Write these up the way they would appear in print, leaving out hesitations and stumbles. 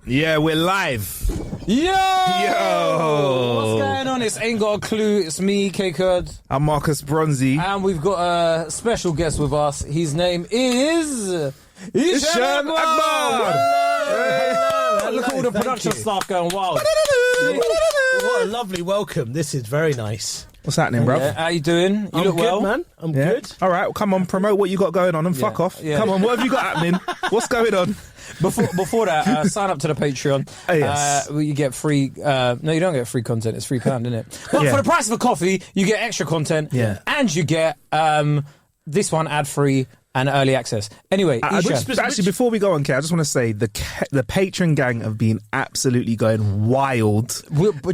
Yeah, we're live. Yo! Yo! What's going on? It's Ain't Got a Clue. It's me, K-Kurd. I'm Marcus Bronzy. And we've got a special guest with us. His name is... Eshaan Akbar! Hello. Look at all the production staff going wild. What a lovely welcome. This is very nice. What's happening, bro? Yeah, how you doing? You I'm look good, well, man. I'm Yeah. good. All right, well, come on, promote what you got going on and fuck off. yeah. Come on, what have you got happening? What's going on? Before that, sign up to the Patreon. Yes. You get free... no, you don't get free content. It's £3, isn't it? But Yeah. for the price of a coffee, you get extra content. Yeah. And you get this one ad-free and early access. Anyway, Actually, before we go on, Kay, I just want to say the patron gang have been absolutely going wild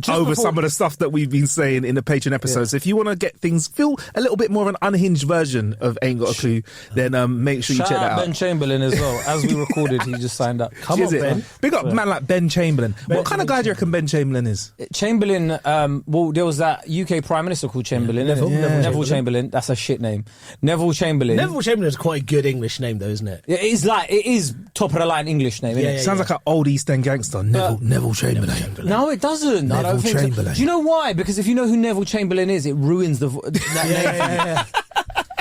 over some of the stuff that we've been saying in the patron episodes. So if you want to get things, feel a little bit more of an unhinged version of Ain't Got a Clue, then make sure you check Shout that out out. Ben Chamberlain as well. As we recorded, he just signed up. Come on, Ben. Big up man like Ben Chamberlain. What kind of guy do you reckon Ben Chamberlain is? Chamberlain, well, there was that UK Prime Minister called Chamberlain. Neville Neville Chamberlain. That's a shit name. Neville Chamberlain. Neville Chamberlain is quite a good English name, though, isn't it? It is top of the line English name, isn't it? Sounds like an old East End gangster. Neville Chamberlain. No, it doesn't. I Neville don't think so. Chamberlain. Do you know why? Because if you know who Neville Chamberlain is, it ruins that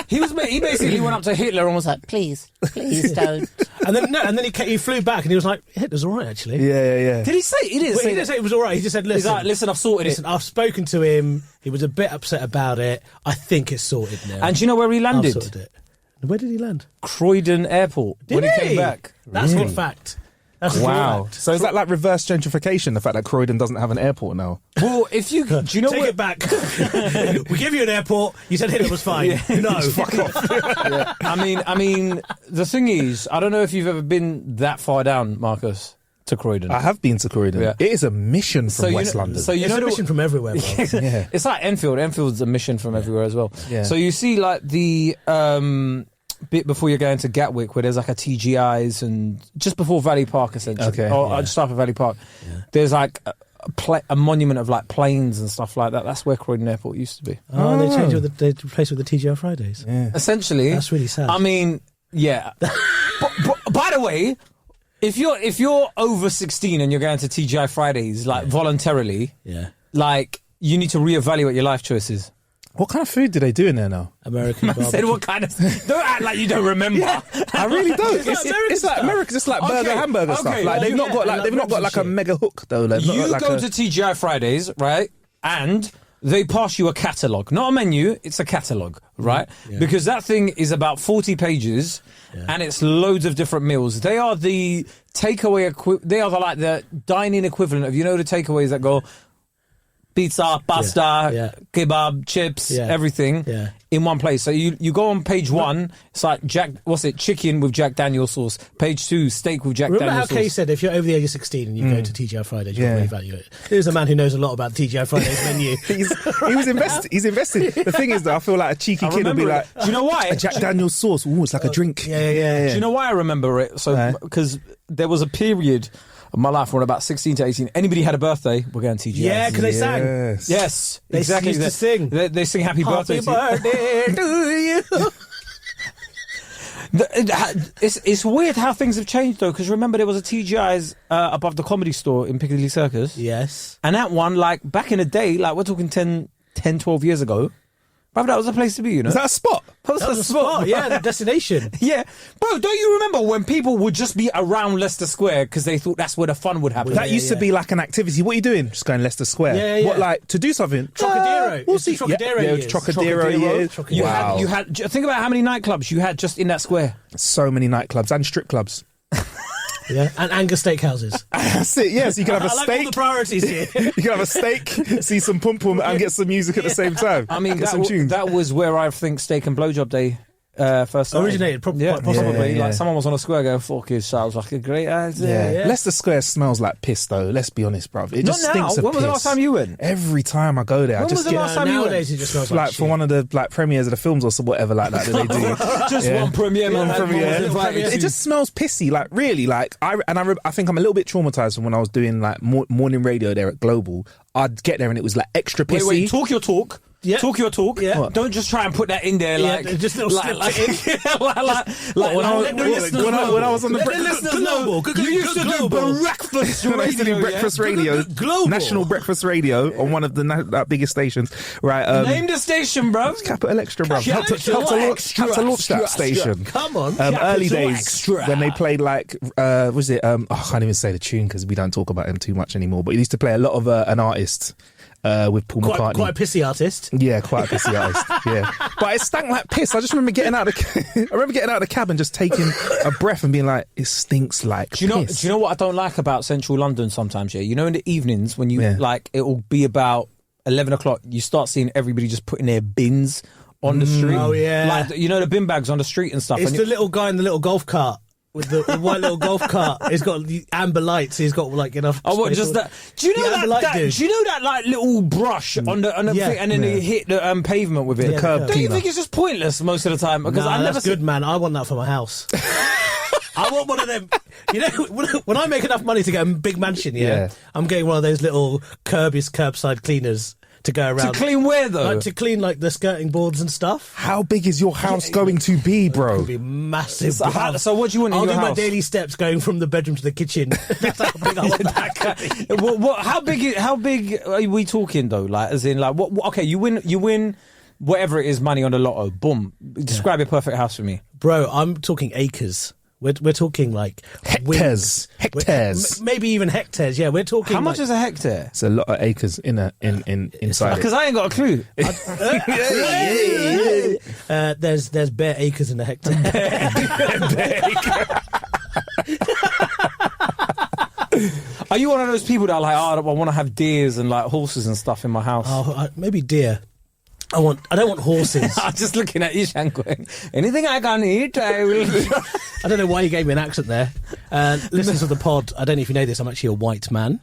name. He basically went up to Hitler and was like, please don't. And then he flew back and he was like, Hitler's all right, actually. Yeah. Did he say it? He didn't Well, say he didn't say it was all right. He just said, He's listen. like, listen, I've sorted Listen, it. I've spoken to him. He was a bit upset about it. I think it's sorted now. And do you know where he I've landed? sorted it. Where did he land? Croydon Airport. When he came back. That's a good fact. That's a good Wow. fact. So is that like reverse gentrification, the fact that Croydon doesn't have an airport now? Well, if you... Do you know Take where... it back. We give you an airport. You said Hitler was fine. No. Fuck off. I mean, the thing is, I don't know if you've ever been that far down, Marcus, to Croydon. I have been to Croydon. Yeah. It is a mission from West London. So you It's know a mission from everywhere, bro. Yeah. It's like Enfield. Enfield's a mission from everywhere as well. Yeah. So you see, like the bit before you're going to Gatwick, where there's like a TGI's, and just before Valley Park, essentially. Okay. Or just after Valley Park, there's like a monument of like planes and stuff like that. That's where Croydon Airport used to be. Oh, they changed it. They replaced it with the TGI Fridays. Yeah. Essentially, That's really sad. I mean, yeah. but by the way, if you're over 16 and you're going to TGI Fridays like voluntarily, like you need to reevaluate your life choices. What kind of food do they do in there now? American I barbecue. said, what kind of... Don't act like you don't remember. I really don't. It's like American, just like burger, hamburger stuff. Like they've not got like a mega hook though. Like, You like go to TGI Fridays, right? And they pass you a catalogue. Not a menu, it's a catalogue, right? Because that thing is about 40 pages and it's loads of different meals. They are the takeaway... They are the dining equivalent of, you know, the takeaways that go... Pizza, pasta, kebab, chips, everything in one place. So you go on page 1, it's like chicken with Jack Daniel's sauce. Page 2, steak with Jack Daniel's sauce. Remember how Kay said if you're over the age of 16 and you go to TGI Fridays, you can reevaluate it. Here's a man who knows a lot about TGI Fridays menu. He's invested. The thing is that I feel like a cheeky kid will be like, do you know why? A Jack Daniel's sauce. Ooh, it's like a drink. Yeah. Do you know why I remember it? So because there was a period of my life when about 16 to 18, anybody had a birthday, we're going to TGI. Yeah, because they sang. Yes. Yes, exactly. used to sing. They sing happy birthday to you. Birthday to you. It's weird how things have changed though, because remember there was a TGI's above the Comedy Store in Piccadilly Circus. Yes. And that one, like back in the day, like we're talking 10, 12 years ago, bro, that was a place to be, you know? Is that a spot? That was a spot, yeah, the destination. Yeah. Bro, don't you remember when people would just be around Leicester Square because they thought that's where the fun would happen? That used to be like an activity. What are you doing? Just going Leicester Square. Yeah. What, like, to do something? Trocadero. We'll It's see. Trocadero Yeah, years. Trocadero. Trocadero. You had think about how many nightclubs you had just in that square. So many nightclubs and strip clubs. Yeah, and Angus steakhouses. That's it, yes. You can have a I like steak. all the priorities here. You can have a steak, see some pum pum, and get some music at the same time. I mean, get some tunes. that was where I think Steak and Blowjob Day first started. Originated, quite possibly. possibly. Yeah. Like someone was on a square going, fuck his, sounds like a great idea. Yeah. Leicester Square smells like piss, though. Let's be honest, bruv. It just Not now. stinks of When was the piss. last time you went? Every time I go there, I When just was the last time you went? Nowadays it just smells like like for shit. one of the like premieres of the films or so whatever like that they do. Just one premiere, man. One premiere. Everyone was invited It to. just smells pissy, like really. Like I think I'm a little bit traumatized from when I was doing like morning radio there at Global. I'd get there and it was like extra pissy. Wait, talk your talk. Yeah. Talk your talk. Yeah. Don't just try and put that in there like just little like when I was on the you used to do breakfast when I used to do breakfast radio, Global. national breakfast radio on one of the biggest stations, right? Name the station, bro. Capital Extra, bro. Help to launch that station. Come on. Early days Extra. when they played like, was it? I can't even say the tune because we don't talk about him too much anymore. But he used to play a lot of an artist. With Paul McCartney. Quite a pissy artist. Yeah, quite a pissy artist. Yeah, but it stank like piss. I just remember getting out of the cab and just taking a breath and being like, it stinks like piss. Do you know what I don't like about central London sometimes? Yeah, you know, in the evenings when you like, it will be about 11 o'clock. You start seeing everybody just putting their bins on the street. Oh yeah, like you know the bin bags on the street and stuff. It's and the little guy in the little golf cart. With the white little golf cart, he's got the amber lights. He's got like enough. Oh, what? Just that? Do you know that? Do you know that like little brush on the thing, and then they hit the pavement with it? The curb Don't you cleaner. think it's just pointless most of the time? Because I never. That's good, man. I want that for my house. I want one of them. You know, when I make enough money to get a big mansion, I'm getting one of those little curbside cleaners. To go around. To clean where, though? Like, to clean, like, the skirting boards and stuff. How big is your house going to be, bro? It'll be massive. So what do you want in I'll your do house? my daily steps going from the bedroom to the kitchen. That's how big I want that. How big are we talking, though? Like, as in, like, what okay, you win whatever it is, money on the lotto. Boom. Describe your perfect house for me. Bro, I'm talking acres. We're talking like hectares. Maybe even hectares. Yeah, we're talking. How much is a hectare? It's a lot of acres inside it. Because I ain't got a clue. There's bare acres in a hectare. Are you one of those people that are like, I want to have deers and like horses and stuff in my house? Oh, maybe deer. I don't want horses. I'm just looking at Eshaan going, anything I can eat, I will. I don't know why you gave me an accent there. Listeners of the pod, I don't know if you know this, I'm actually a white man.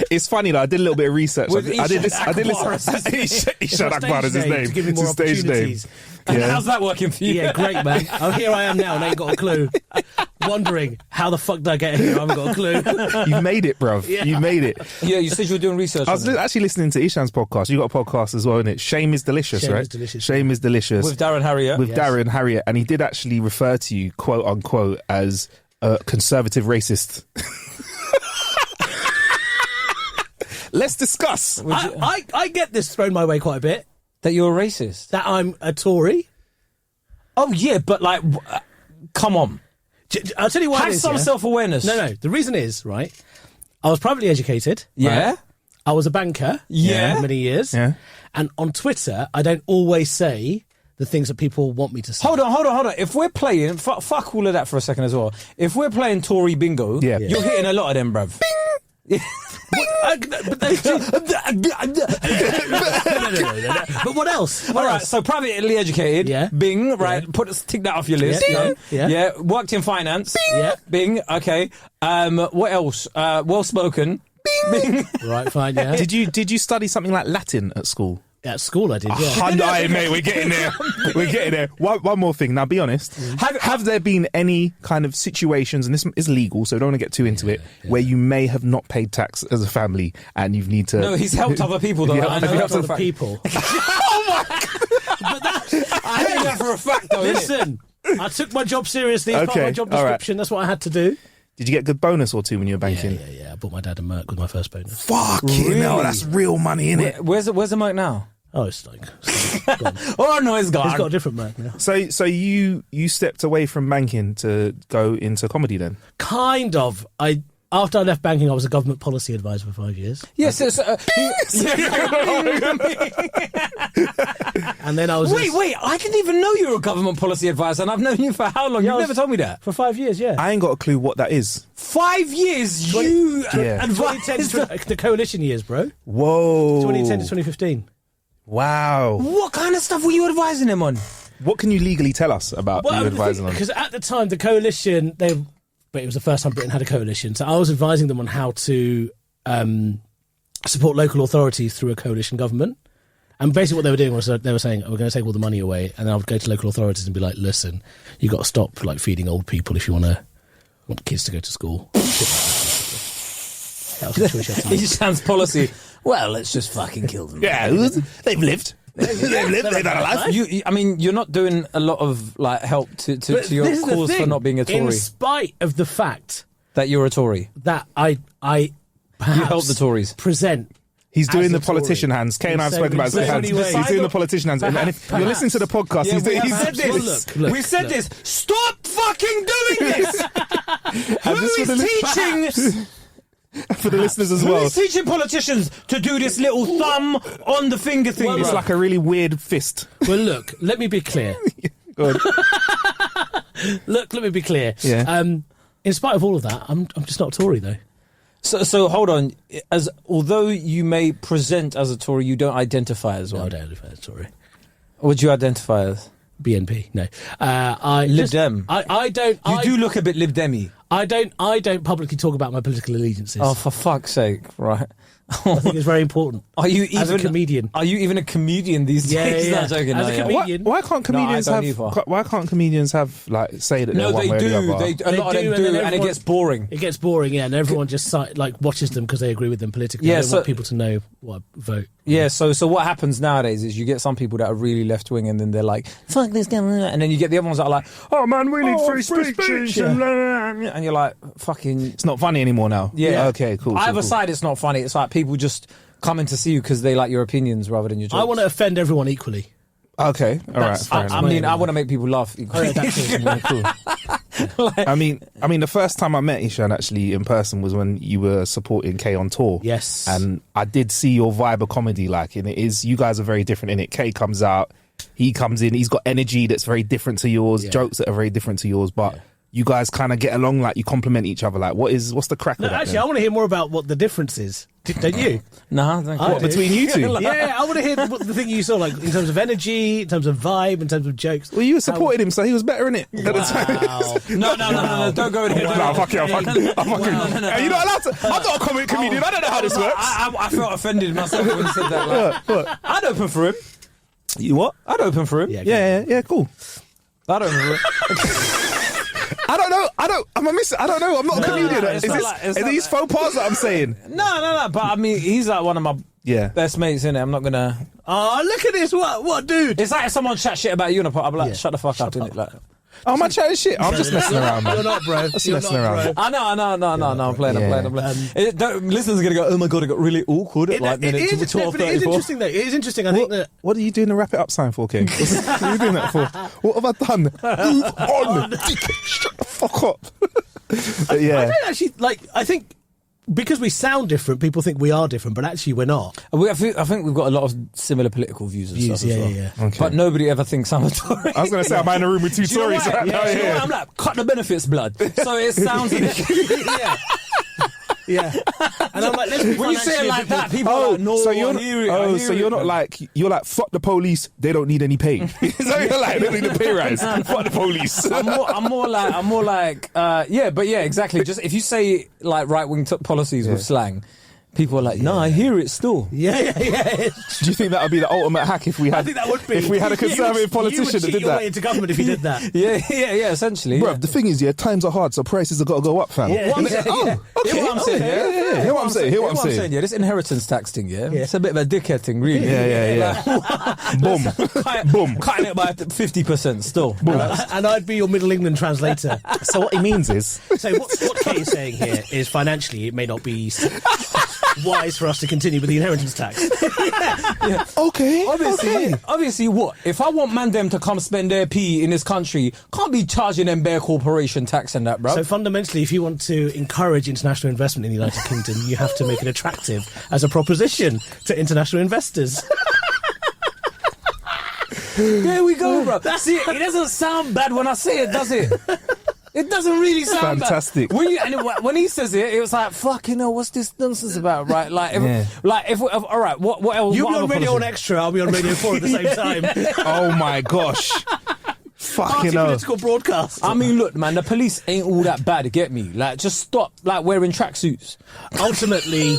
It's funny though. I did a little bit of research. I did listen. Eshaan Akbar is his name. To give me more It's his stage name. opportunities. Yeah. How's that working for you? Yeah, great, man. Oh, here I am now, and I ain't got a clue. Wondering, how the fuck did I get here? I haven't got a clue. You made it, bruv. Yeah. You made it. Yeah, you said you were doing research. I was actually listening to Ishan's podcast. You got a podcast as well, isn't it? Shame is delicious, Shame right? is delicious. Shame is delicious. With Darren Harriott. With Darren Harriott. And he did actually refer to you, quote unquote, as a conservative racist. Let's discuss. I get this thrown my way quite a bit. That you're a racist? That I'm a Tory. Oh, yeah, but like, come on. I'll tell you why. Have some self-awareness. No. The reason is, right, I was privately educated. Yeah. Right? I was a banker. Yeah. For many years. Yeah. And on Twitter, I don't always say the things that people want me to say. Hold on. If we're playing, fuck all of that for a second as well. If we're playing Tory bingo, you're hitting a lot of them, bruv. But what else? All right, so privately educated, Bing, right, tick that off your list. Yeah. Worked in finance, Bing, okay. What else? Well spoken, Bing. Right, fine, yeah. Did you study something like Latin at school? At school I did, yeah. Aye, mate, we're getting there. We're getting there. One more thing. Now, be honest. Have there been any kind of situations, and this is legal, so don't want to get too into it, where you may have not paid tax as a family and you need to... No, he's helped other people, though. I know helped other people. Oh, my God. I know that for a fact, though, Listen, I took my job seriously. It's part of my job description. Right. That's what I had to do. Did you get a good bonus or two when you were banking? Yeah. I bought my dad a Merc with my first bonus. Fucking hell, that's real money, innit? Where's the Merc now? Oh, it's gone. Oh, no, it's gone. He's got a different Merc now. So you stepped away from banking to go into comedy then? Kind of. After I left banking, I was a government policy advisor for 5 years. Yes, and then I was... Wait, I didn't even know you were a government policy advisor, and I've known you for how long? You've never told me that. For 5 years, yeah. I ain't got a clue what that is. 5 years, you advised... 2010 the coalition years, bro. Whoa. 2010 to 2015. Wow. What kind of stuff were you advising him on? What can you legally tell us about you advising on? Because at the time, the coalition, but it was the first time Britain had a coalition. So I was advising them on how to support local authorities through a coalition government. And basically what they were doing was they were saying, we're going to take all the money away. And then I would go to local authorities and be like, listen, you got to stop like feeding old people if you want kids to go to school. That was the choice you had to make. Eshaan's policy. well, let's just fucking kill them. Yeah, they've lived. They've done a life. I mean, you're not doing a lot of like help to your cause for not being a Tory. In spite of the fact that you're a Tory, that I perhaps you help the Tories present. He's doing the politician hands. Kay and I have spoken about his hands. He's doing the politician hands. And if you're listening to the podcast, he said this. We said this. Stop fucking doing this. Who is teaching? For the listeners as well. Who is teaching politicians to do this little thumb on the finger thing? It's like a really weird fist. Well, look, let me be clear. Go on. Let me be clear. Yeah. In spite of all of that, I'm just not a Tory, though. So hold on. Although you may present as a Tory, you don't identify as one. No, I don't identify as a Tory. What do you identify as? BNP. No. Lib Dem. I don't. You do look a bit Lib Demi. I don't publicly talk about my political allegiances. Oh, for fuck's sake! Right. I think it's very important. Are you even as a comedian? Are you even a comedian these days? Yeah. Not joking, As a comedian. Why can't comedians have like say that they're one way or the other? A lot of them do, and it gets boring. It gets boring, yeah, and everyone just watches them because they agree with them politically. Yeah, I don't want people to know what I vote. Yeah, so what happens nowadays is you get some people that are really left wing, and then they're like, "Fuck this guy," and then you get the other ones that are like, "Oh man, we need free speech," and you're like, "Fucking." It's not funny anymore now. Yeah. Okay. Cool. Either side, it's not funny. It's like people just coming to see you because they like your opinions rather than your jokes. I want to offend everyone equally. Okay, all right. I mean, I want to make people laugh. Cool. I mean, the first time I met Eshaan actually in person was when you were supporting Kay on tour. Yes, and I did see your vibe of comedy, and it is you guys are very different in it. Kay comes out, he comes in, he's got energy that's very different to yours, jokes that are very different to yours, but. Yeah. You guys kind of get along, you compliment each other. What's the crack with that? Actually, I want to hear more about what the difference is. Don't you? No, what, between you two? Yeah, I want to hear the thing you saw, in terms of energy, in terms of vibe, in terms of jokes. Well, you supported him, so he was better in it at the time. No, don't go in here. No, fuck you, I'm fucking. You're not allowed to. I'm not a comic comedian. I don't know how this works. I felt offended myself when you said that. I'd open for him. You what? I'd open for him. Yeah, cool. I'd open for him. I don't know. I don't know. I'm not a comedian. Are these faux pas that I'm saying? No. But I mean, he's like one of my best mates, innit? I'm not gonna. Oh, look at this! What, dude? It's like if someone chat shit about you in a pot. I'm like, shut the fuck up, innit? Like, oh, am I chatting shit? I'm just messing around, man. You're not, bro. Just messing around. I know. I'm playing. Listeners are gonna go, oh my god, it got really awkward at minute 12, 34. It is interesting, though. It is interesting. I think that. What are you doing the wrap it up sign for, King? What are you doing that for? What have I done? Move on. Shut the fuck up. I don't actually I think. Because we sound different, people think we are different, but actually we're not. I think we've got a lot of similar political views and stuff as well. Yeah. Okay. But nobody ever thinks I'm a Tory. I was going to say, I'm in a room with two Tories right now. I'm like, cut the benefits, blood. So it sounds... Yeah. And I'm like, let's be when you say it like that, people are like, no, so you're not like, you're like, fuck the police, they don't need any pay. So you're like, they don't need a pay rise. Fuck the police. I'm more like, exactly. Just if you say like right-wing policies with slang, people are like, no, I hear it still. Yeah. Do you think that would be the ultimate hack if we had? I think that would be. If we had a conservative politician that did that. Into government if he did that. Yeah. Essentially, bro. The thing is, times are hard, so prices have got to go up, fam. Hear what I'm saying. Hear what I'm saying. Yeah, this inheritance tax thing. Yeah, it's a bit of a dickhead thing, really. Yeah. Boom. Cutting it by 50% still. And I'd be your Middle England translator. So what he means is, so what Kay is saying here is financially it may not be wise for us to continue with the inheritance tax. Okay. Obviously, what? If I want Mandem to come spend their pee in this country, can't be charging them bare corporation tax and that, bro. So fundamentally, if you want to encourage international investment in the United Kingdom, you have to make it attractive as a proposition to international investors. There we go, bro. See, it doesn't sound bad when I say it, does it? It doesn't really sound fantastic. Bad. When he says it, it was like, fucking hell, what's this nonsense about, right? If all right, what else? You'll be on Radio 1 Extra, I'll be on Radio 4 at the same time. Oh my gosh. Fucking hell. Political broadcast. I mean, look, man, the police ain't all that bad. Get me? Like, just stop like wearing tracksuits. Ultimately,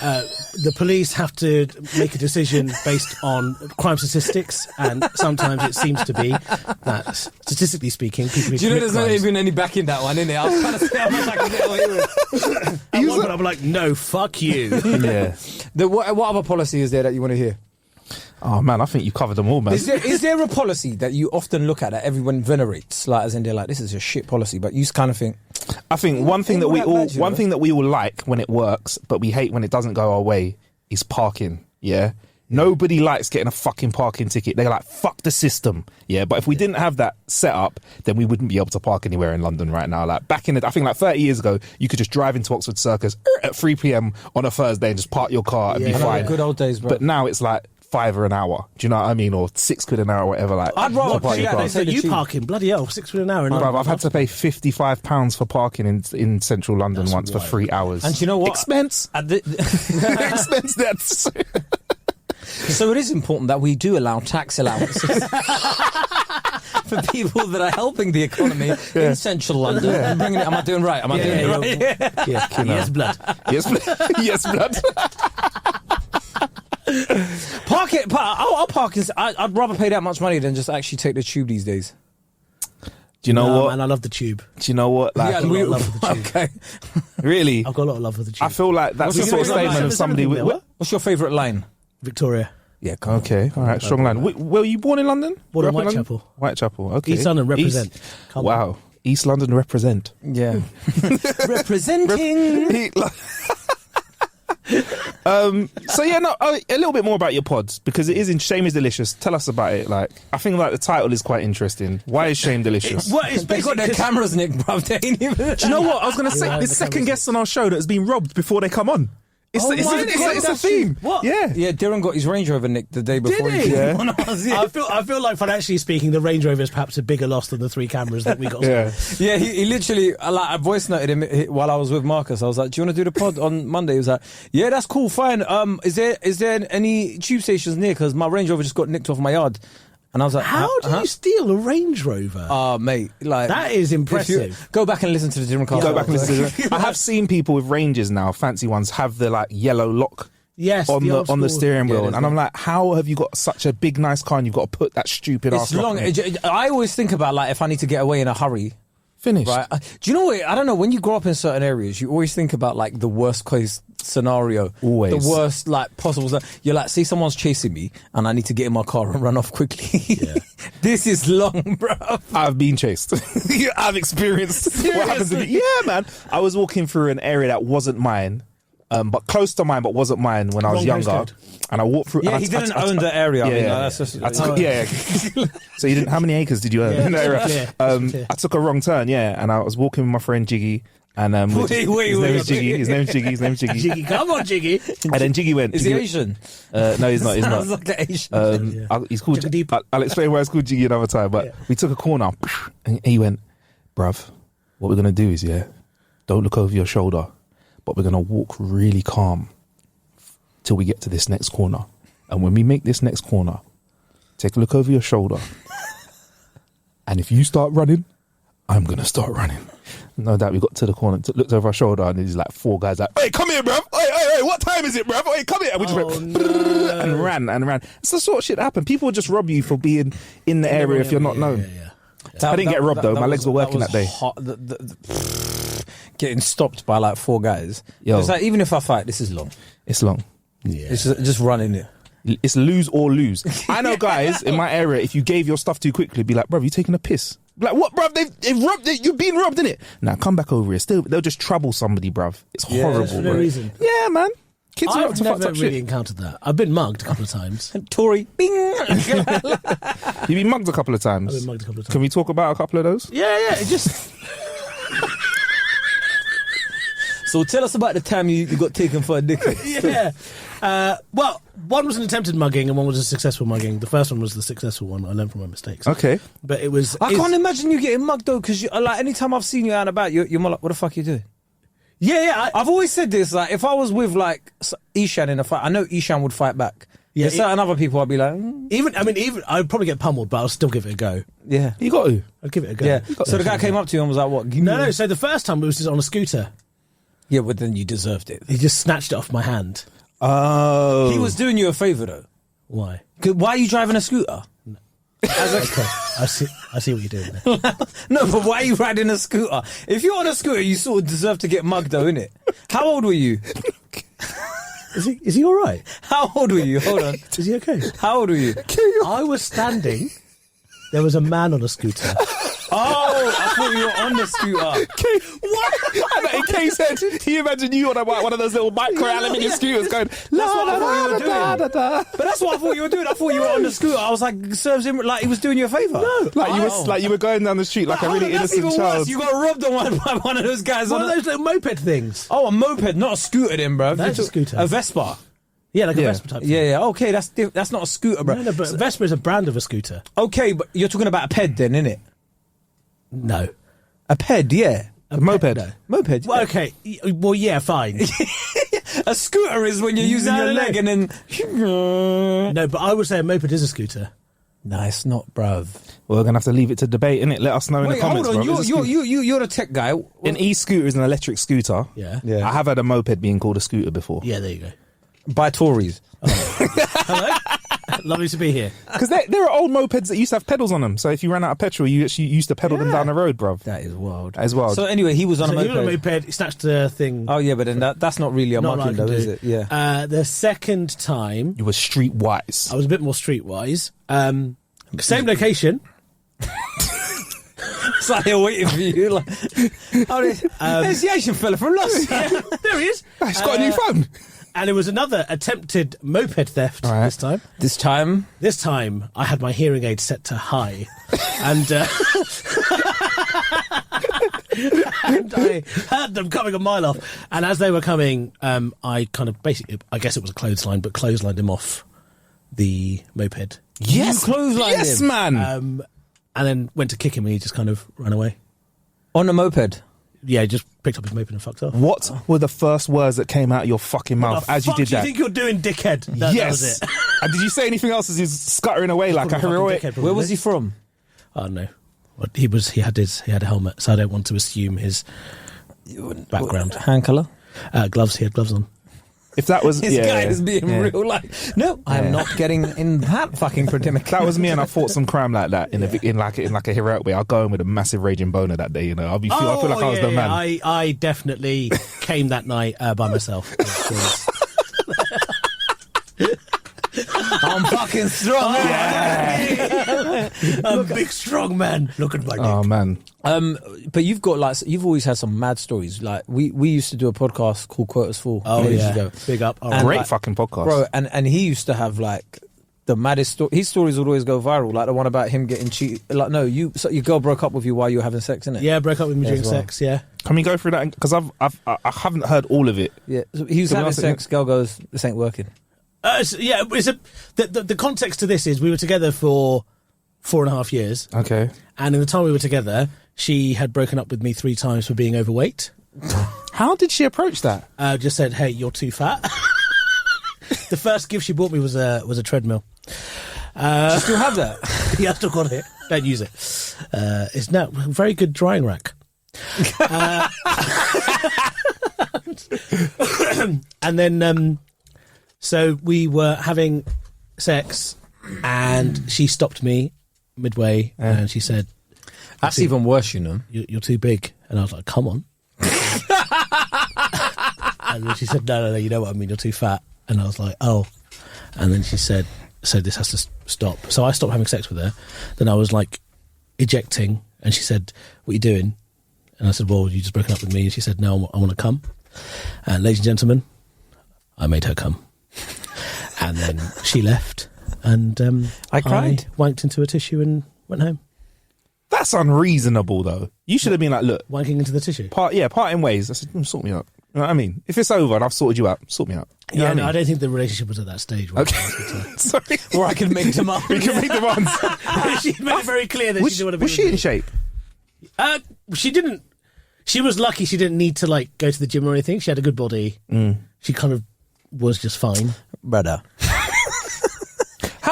the police have to make a decision based on crime statistics, and sometimes it seems to be that, statistically speaking, people who Do you know commit there's not crimes- even any back in that one, innit? I was trying to say how much I can get away with. At one point, I'm like, no, fuck you. Yeah. What other policy is there that you want to hear? Oh man, I think you covered them all, man. Is there a policy that you often look at that everyone venerates, like as in they're like, this is a shit policy, but you kind of think, I think one thing ain't that all we that all bad, you one know? thing that we all like when it works, but we hate when it doesn't go our way is parking. Yeah. Nobody likes getting a fucking parking ticket. They're like, fuck the system. Yeah. But if we didn't have that set up, then we wouldn't be able to park anywhere in London right now. Like back in I think like 30 years ago, you could just drive into Oxford Circus at 3 p.m. on a Thursday and just park your car and be Yeah. fine. good old days, bro. But now it's like £5 an hour. Do you know what I mean? Or £6 an hour, whatever. Like, I'd rather to park pay your that car. than So Say the you cheap. parking, bloody hell, £6 an hour. Bruv, I've had to pay £55 for parking in central London once for 3 hours. And do you know what? Expense. Expense that's So it is important that we do allow tax allowances for people that are helping the economy in central London. And bringing it, am I doing right? Am I doing it right? Yeah. Yes, blood. yes, yes, blood. I'll park. I'd rather pay that much money than just actually take the tube these days. Do you know No, what? man, I love the tube. Do you know what? Like, I've got a lot of love for the tube. Okay. really, I've got a lot of love for the tube. I feel like that's the What's sort of your statement favourite of somebody with. What? What's your favourite line? Victoria. Yeah, come on. Okay, all right, strong line. Were you born in London? Born in Grew up Whitechapel. London? Whitechapel. Okay. East London, represent. East- Come on. wow, East London represent. Yeah. Representing. So yeah, no, a little bit more about your pods because it is in Shame is Delicious. Tell us about it. Like, I think like the title is quite interesting. Why is Shame delicious? What is They got their basically cameras, Nick, bruv. They ain't even. Do you know what I was going to say? Yeah, The the second cameras. guest on our show that has been robbed before they come on. It's, Oh it's, my it's, God, it's a that's theme. What? Yeah. Yeah, Darren got his Range Rover, Nick, the day before. Did he? came Yeah. on us, yeah. I feel like financially speaking, the Range Rover is perhaps a bigger loss than the 3 cameras that we got. Yeah. Yeah, he literally, I voice noted him while I was with Marcus. I was like, do you want to do the pod on Monday? He was like, yeah, that's cool, fine. Is there any tube stations near? Because my Range Rover just got nicked off my yard. And I was like, How do you steal a Range Rover? Oh, mate, like That is if you- impressive. Go back and listen to the different cars. Go back and listen to it. I have seen people with Ranges now, fancy ones, have the like yellow lock Yes, on the old on the school. steering wheel, there's and I'm like, how have you got such a big nice car and you've got to put that stupid ass It's lock long. on it? I always think about like if I need to get away in a hurry. Finished. Right. Do you know what? I don't know. When you grow up in certain areas, you always think about like the worst case scenario. Always. The worst like possible. You're like, say someone's chasing me and I need to get in my car and run off quickly. Yeah. This is long, bro. I've been chased. I've experienced what happens to me. Yeah, man. I was walking through an area that wasn't mine, but close to mine, but wasn't mine when I was Wrong younger. postcode. And I walked through. Yeah, and he didn't own the area. I mean, that's just, yeah. So you didn't? How many acres did you own Yeah, in the area? clear. I took a wrong turn. Yeah, and I was walking with my friend Jiggy. And Wait, his name is Jiggy. His name's Jiggy. Jiggy, come on, Jiggy. And then Jiggy went. Is he Jiggy Asian? no, he's not. He's Sounds not. like an Asian. He's called. Jiggy deep. I'll explain why it's called Jiggy another time. But we took a corner, and he went, "Bruv, what we're gonna do is, don't look over your shoulder, but we're gonna walk really calm till we get to this next corner. And when we make this next corner, take a look over your shoulder, and if you start running, I'm gonna start running." No doubt we got to the corner, looked over our shoulder, and there's like 4 guys like, "Hey, come here, bruv! Hey, what time is it, bruv? Hey, come here!" And we just went and ran. It's the sort of shit that happened. People would just rob you for being in the area if you're not known. I didn't get robbed though. My legs were working that day. Hot, getting stopped by like 4 guys. Yo. It's like, even if I fight, this is long. It's long. Yeah. It's just running it. It's lose or lose. I know guys in my area, if you gave your stuff too quickly, be like, "Bruv, you taking a piss?" Like, what, bruv? They've robbed it. You've been robbed, innit? Now come back over here. Still, they'll just trouble somebody, bruv. It's horrible, for no bro. reason. Yeah, man. Kids are up I've to fucked never up really shit. encountered that. I've been mugged a couple of times. Tory, bing. You've been mugged a couple of times. I've been mugged a couple of times. Can we talk about a couple of those? Yeah, it just... So tell us about the time you got taken for a dick. yeah. Well, one was an attempted mugging and one was a successful mugging. The first one was the successful one. I learned from my mistakes. Okay. But it was... I can't imagine you getting mugged though, because like anytime I've seen you out and about, you're more like, what the fuck you doing? Yeah. I've always said this, like if I was with like Eshaan in a fight, I know Eshaan would fight back. Yeah, There's certain other people I'd be like, even I'd probably get pummeled, but I'll still give it a go. yeah. You got to. I'd give it a go. Yeah. So the guy came up to you and was like, what? No. So the first time it was just on a scooter. Yeah, but then you deserved it. He just snatched it off my hand. Oh. He was doing you a favour, though. Why? 'Cause why are you driving a scooter? Okay, I see what you're doing there. No, but why are you riding a scooter? If you're on a scooter, you sort of deserve to get mugged, though, innit? How old were you? Is he all right? How old were you? Hold on. Is he okay? How old were you? I was standing. There was a man on a scooter. Oh, I thought you were on the scooter. What? In Kay said, can you imagine you on one of those little micro aluminium scooters going, That's what I thought you were doing. da. But that's what I thought you were doing. I thought you were on the scooter. I was like, serves him like he was doing you a favour. No. Like you were going down the street like a really that's innocent even child. worse. You got robbed on by one of those guys One on of those little moped things. Oh, a moped, not a scooter then, bro. That's a scooter. A Vespa. Yeah, like a Yeah. Vespa type thing. Yeah. Okay, that's not a scooter, bro. No, but Vespa is a brand of a scooter. Okay, but you're talking about a ped then, innit? No. A ped, yeah. A moped. No. Moped. Well, okay. Well, yeah, fine. A scooter is when you're using your leg and then. No, but I would say a moped is a scooter. No, it's not, bruv. Well, we're going to have to leave it to debate, innit? Let us know in the comments, hold on. bro. You're the tech guy. An e-scooter is an electric scooter. Yeah. Yeah. I have had a moped being called a scooter before. Yeah, there you go. By Tories. Hello? Lovely to be here. Because there are old mopeds that used to have pedals on them. So if you ran out of petrol, you actually used to pedal them down the road, bruv. That is wild. As well. So anyway, he was on So a he was on a moped. moped, he snatched the thing. Oh yeah, but then that's not really a Not mugging, like I though, can is do. it? Yeah. The second time, you were streetwise. I was a bit more streetwise. Same location. It's like they're waiting for you. Like, there's the Asian fella from Lost. There he is. He's got a new phone. And it was another attempted moped theft Right. this time. This time, I had my hearing aid set to high. and and I heard them coming a mile off. And as they were coming, I kind of basically, I guess it was a clothesline, but clotheslined him off the moped. Yes, You clotheslined him. man. And then went to kick him and he just kind of ran away. on a moped. Yeah, he just picked up his moped and fucked off. What were the first words that came out of your fucking mouth as you did What that? do you think you're doing, dickhead? That yes. was it. And did you say anything else as he's scuttering away like a Fucking heroic? dickhead, Where was probably. he from? Oh no, he had a helmet, so I don't want to assume his background. Hand colour? Gloves. He had gloves on. If that was This guy is being yeah. real like, no, I'm not getting in that fucking predicament. If that was me and I fought some crime like that in like a heroic way, I'll go in with a massive raging boner that day. You know, I feel like I was the man. I definitely came that night by myself. I'm fucking strong. I'm a big, strong man. Look at my dick. Oh man, But you've always had some mad stories. Like we used to do a podcast called Quotas Full ages ago. Big up. All And great like- fucking podcast, Bro, and he used to have like the maddest his stories would always go viral, like the one about him getting cheated. Like, no, your girl broke up with you while you were having sex, innit? Yeah, broke up with me during as well. sex, yeah. Can we go through that? Because I haven't heard all of it. Yeah. So he was To be having honest, sex, girl goes, this ain't working. The context to this is we were together for 4.5 years, Okay. and in the time we were together, she had broken up with me 3 times for being overweight. How did she approach that? Just said, "Hey, you're too fat." The first gift she bought me was a treadmill. Do you still have that? Yeah, I still got it. Don't use it. It's now a very good drying rack. And then, so we were having sex, and she stopped me midway, and she said, That's even worse, you know. "You're too big." And I was like, "Come on." And then she said, no, you know what I mean, you're too fat. And I was like, "Oh." And then she said, "So this has to stop." So I stopped having sex with her. Then I was like ejecting, and she said, "What are you doing?" And I said, "Well, you just broken up with me." And she said, "No, I want to come." And ladies and gentlemen, I made her come. And then she left, and I cried. I wanked into a tissue and went home. That's unreasonable, though. You should have been like, look, Wanking into the tissue. parting ways. I said, sort me out. You know what I mean? If it's over and I've sorted you out, sort me out. You know Yeah, what no, I I mean? don't think the relationship was at that stage. Okay. Sorry. Or I can make them up. We can make the ones. She made it very clear that Was, she didn't want to be was with she me. in shape? She didn't. She was lucky. She didn't need to like go to the gym or anything. She had a good body. She kind of was just fine. Brother.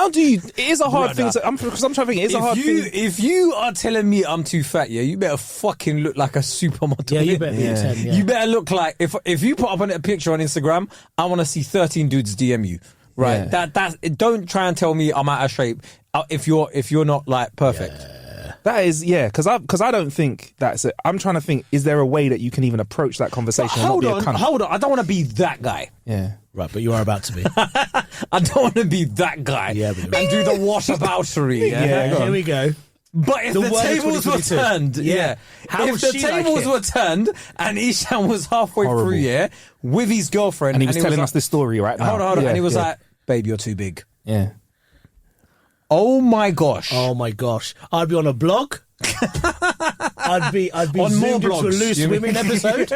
How do you? It is a hard thing. Because I'm trying to think. It is a hard thing. If you are telling me I'm too fat, you better fucking look like a supermodel. Yeah, you better be a 10. Yeah. You better look like if you put up a picture on Instagram, I want to see 13 dudes DM you. Right. Yeah. Don't try and tell me I'm out of shape if you're not like perfect. Yeah. That is, because I don't think that's it. I'm trying to think, is there a way that you can even approach that conversation? Hold on. I don't want to be that guy. Yeah. Right, but you are about to be. I don't want to be that guy. Yeah, and do the whataboutery. Yeah, here we go. But if the tables were turned, How if would the she like tables it? were turned and Eshaan was halfway through, with his girlfriend, And he was telling us this story right now. Hold on, Yeah, and he was yeah. like, "Babe, you're too big." Yeah. Oh my gosh. I'd be on a blog. I'd be On zoomed more into a blogs, loose you mean? women episode.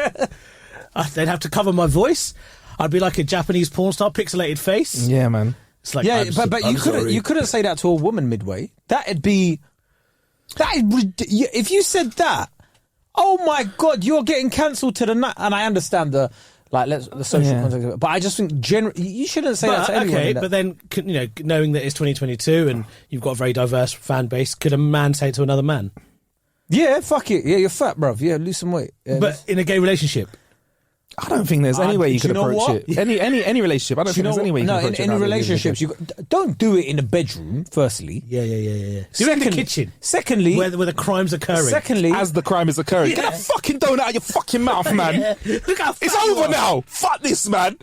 They'd have to cover my voice. I'd be like a Japanese porn star, pixelated face. Yeah, man. It's like, but you couldn't say that to a woman midway. If you said that, oh my God, you're getting cancelled to the night. And I understand the social context of it, but I just think you shouldn't say that to anyone. Okay, but then knowing that it's 2022 and you've got a very diverse fan base, could a man say it to another man? Yeah, fuck it. Yeah, you're fat, bruv. Yeah, lose some weight. Yeah, But in a gay relationship. I don't think there's any way you do could you know approach what? it. Any relationship. I don't think there's any way you can approach it. In relationships, don't do it in the bedroom. Firstly, Yeah. Do it in the kitchen. Secondly, Where the crime's occurring. Secondly, as the crime is occurring. Get a fucking donut out of your fucking mouth, man. Yeah. Look how fat It's you over are. now. Fuck this, man.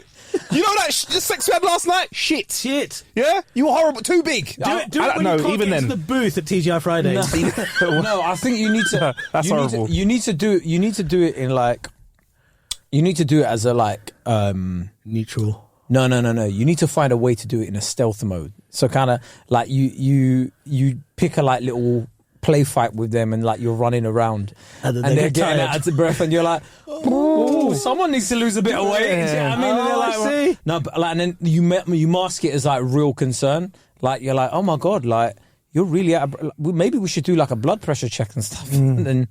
You know that sex we had last night? Shit. Yeah? You were horrible. Too big. Do it I don't when know, you can't even get then. to the booth at TGI Fridays. no, I think you need to. That's horrible. You need to do it in like. You need to do it as a Neutral. No. You need to find a way to do it in a stealth mode. So kind of like you pick a like little play fight with them and like you're running around And then and they they're get getting tired. out of breath and you're like, oh, someone needs to lose a bit of weight. Do you know what I mean? And they're like, I see. no, but like, and then you mask it as like real concern. Like you're like, oh my God, like you're really maybe we should do like a blood pressure check and stuff and then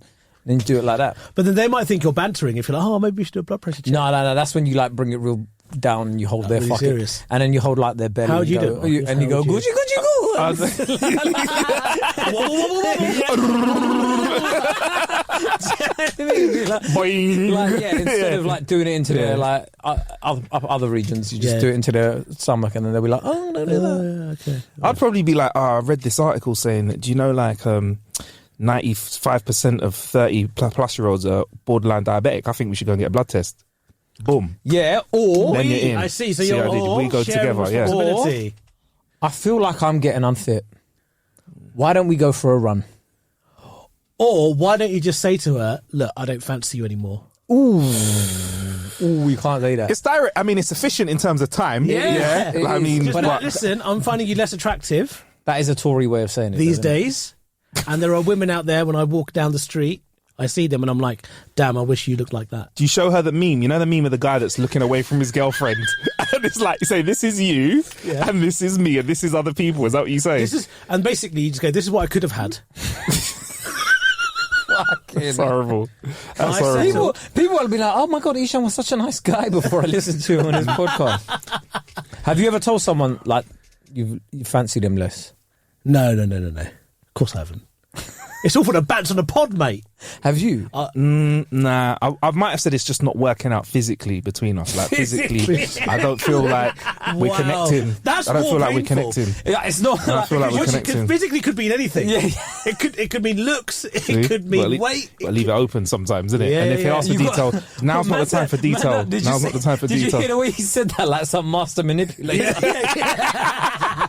do it like that. But then they might think you're bantering if you're like, maybe we should do a blood pressure check. No. That's when you like bring it real down and you hold their really fucking serious. and then you hold like their belly. How would you do it? And you go, Gucci, go. Instead of like doing it into their like other regions, you just do it into their stomach, and then they'll be like, "Oh, no, do that." Okay. I'd probably be like, I read this article saying that, do you know, like 95% of 30 plus year olds are borderline diabetic. I think we should go and get a blood test. Boom. Yeah, or Then you're in. I see. So See you're how we go sharing together, yeah. responsibility. I feel like I'm getting unfit. Why don't we go for a run? Or why don't you just say to her, look, I don't fancy you anymore. Ooh, we can't say that. It's direct. I mean, it's efficient in terms of time. Yeah. I mean, Just but, like, listen, I'm finding you less attractive That is a Tory way of saying it. these isn't it? days. And there are women out there, when I walk down the street, I see them and I'm like, damn, I wish you looked like that. do you show her the meme? You know the meme of the guy that's looking away from his girlfriend? And it's like, you say, this is you, and this is me, and this is other people. Is that what you say? And basically you just go, this is what I could have had. It's horrible. That's I horrible. People will be like, oh my God, Eshaan was such a nice guy before I listened to him on his podcast. Have you ever told someone like you fancy them less? No. Of course I haven't. It's all for the bats on the pod, mate. Have you? Nah, I might have said it's just not working out physically between us. Like physically, I don't feel like we're Wow. connecting. That's I don't more feel like we're painful. connecting. Yeah, it's not. I feel like we're Which connecting. physically could mean anything. Yeah. It could mean looks. It See? could mean Well, weight. Well, leave it open sometimes, isn't it? Yeah, and if he yeah. asks for You got- detail, now's not the time for detail. Did Now's not the time for Did detail. you hear the way he said that, like some master manipulator?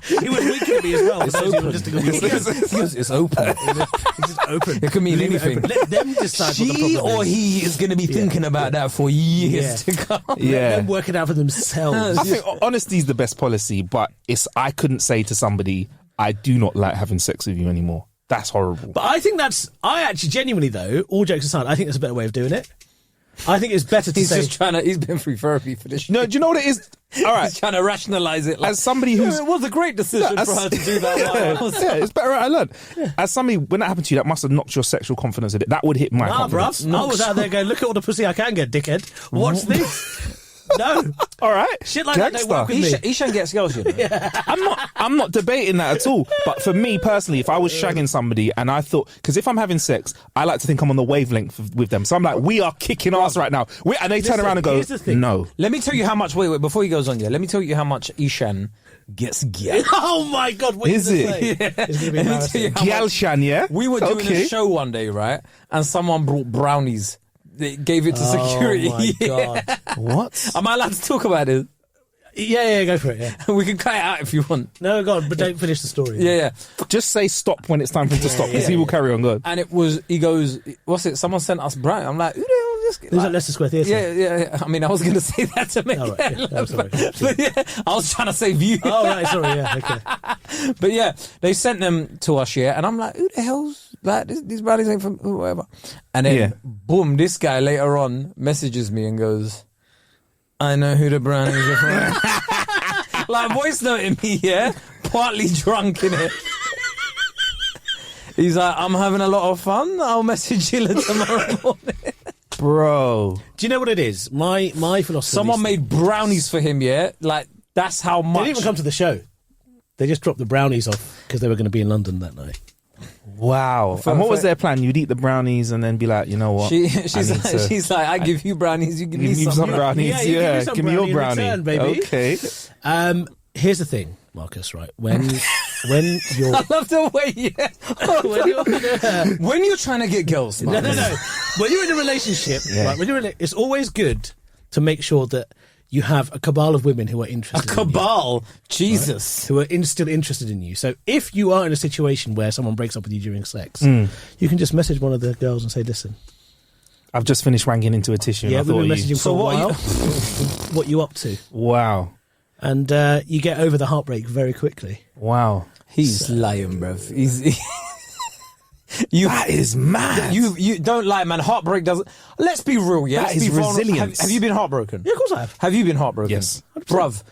He was winking at me as well. It's open. It's open. It's just open. It could mean Leave it anything. open. Let them decide what the She problem or is. he is going to be thinking about that for years to come. Let Yeah. them work it out for themselves. I think honesty is the best policy, but I couldn't say to somebody, I do not like having sex with you anymore. That's horrible. But I think I actually genuinely though, all jokes aside, I think there's a better way of doing it. I think it's better to He's say, just trying to. He's been through therapy for this. No, do you know what it is? All right. He's trying to rationalise it. Like, As somebody who's... it was a great decision Yeah, for her to do that. while I was- yeah, it's better I learned. As somebody, when that happened to you, that must have knocked your sexual confidence a bit. That would hit my nah, confidence. bruv, I was out there going, look at all the pussy I can get, dickhead. Watch this. No. All right. Shit like that don't work with me. Eshaan gets girls, you know. I'm not debating that at all. But for me personally, if I was shagging somebody and I thought, because if I'm having sex, I like to think I'm on the wavelength with them. So I'm like, we are kicking ass right now. And they turn around and go, no. Let me tell you how much. Wait, before he goes on, let me tell you how much Eshaan gets gyal. Oh my God, what is it? Yeah. It's going to be embarrassing. Gyal-shan, yeah? We were doing a show one day, right? And someone brought brownies. They gave it to security. Oh my God. What? Am I allowed to talk about it? Yeah, go for it, yeah. We can cut it out if you want. No, go on, but don't finish the story. Yeah. Just say stop when it's time for him to stop, because he will carry on good. And he goes, what's it? Someone sent us brownies. I'm like, who the hell is this? It was at Leicester Square Theatre. Yeah. I mean, I was going to say that to make Oh, right. it sorry. But yeah, I was trying to save you. Oh, right, sorry, yeah, okay. But yeah, they sent them to us, and I'm like, who the hell's like these brownies ain't from whatever. And then boom, this guy later on messages me and goes, I know who the brownies are from. Like voice noting me, partly drunk in it. He's like, I'm having a lot of fun. I'll message you tomorrow morning. Bro. Do you know what it is? My philosophy. Someone made brownies for him, Like, that's how much. They didn't even come to the show. They just dropped the brownies off because they were going to be in London that night. Wow. And what was their plan? You'd eat the brownies and then be like, you know what? She's like, I give you brownies, you give me some brownies. Yeah, give me your brownie. Return, baby. Okay. Here's the thing, Marcus, right? When you're... I love the way, when you're trying to get girls, Marcus. No. When you're in a relationship, right? It's always good to make sure that you have a cabal of women who are interested in you. A cabal? Jesus. Right? Who are still interested in you. So if you are in a situation where someone breaks up with you during sex, you can just message one of the girls and say, listen, I've just finished wanking into a tissue. Yeah, and we've been messaging for a while. What you up to? Wow. And you get over the heartbreak very quickly. Wow. He's lying, bruv. That is mad. You don't lie, man. Heartbreak doesn't. Let's be real, yeah. That is resilience. Have you been heartbroken? Yeah, of course I have. Have you been heartbroken? Yes. 100%. Bruv.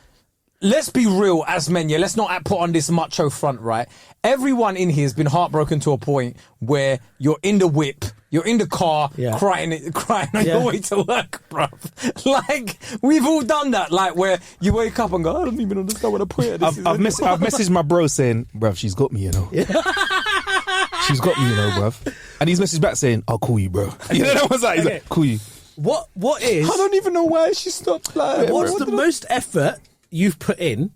Let's be real as men, yeah. Let's not put on this macho front, right? Everyone in here has been heartbroken to a point where you're in the whip, you're in the car, crying on your way to work, bruv. Like, we've all done that. Like, where you wake up and go, I don't even understand what I put it. I've messaged my bro saying, bruv, she's got me, you know. Yeah. She's got me, you know, bruv. And he's messaged back saying, I'll call you, bro. You know what that? He's like, call you. What is... I don't even know why she stopped. Like, what's the most effort you've put in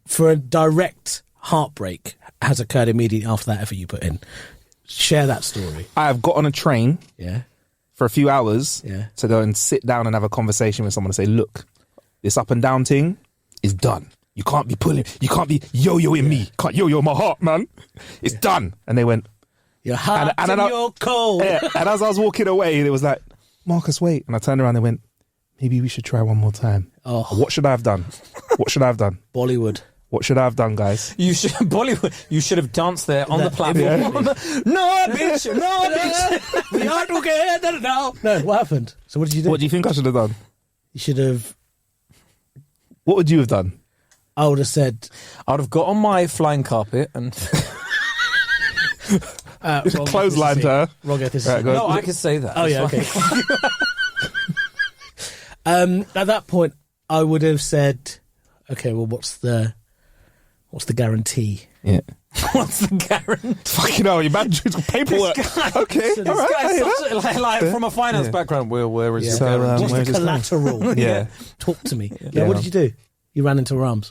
for a direct heartbreak has occurred immediately after that effort you put in? Share that story. I have got on a train for a few hours to go and sit down and have a conversation with someone and say, look, this up and down thing is done. You can't be yo-yoing me. Can't yo-yo my heart, man. It's done. And they went, your heart and your cold. Yeah, and as I was walking away, it was like, Marcus, wait. And I turned around and went, maybe we should try one more time. Oh. What should I have done? What should I have done? Bollywood. What should I have done, guys? You should have danced there on the platform. Yeah. No, bitch. We are together now. No, what happened? So what did you do? What do you think I should have done? You should have... What would you have done? I would have said... I would have got on my flying carpet and... Clotheslined her. Wrong ethnicity. Right, no, I could say that. Oh, yeah, okay. At that point, I would have said, okay, well, what's the guarantee? Yeah. What's the guarantee? Fucking hell, you man, paperwork. Okay, so all right. Like from a finance background, where is the what's the collateral? Yeah. Talk to me. Yeah. What did you do? You ran into her arms.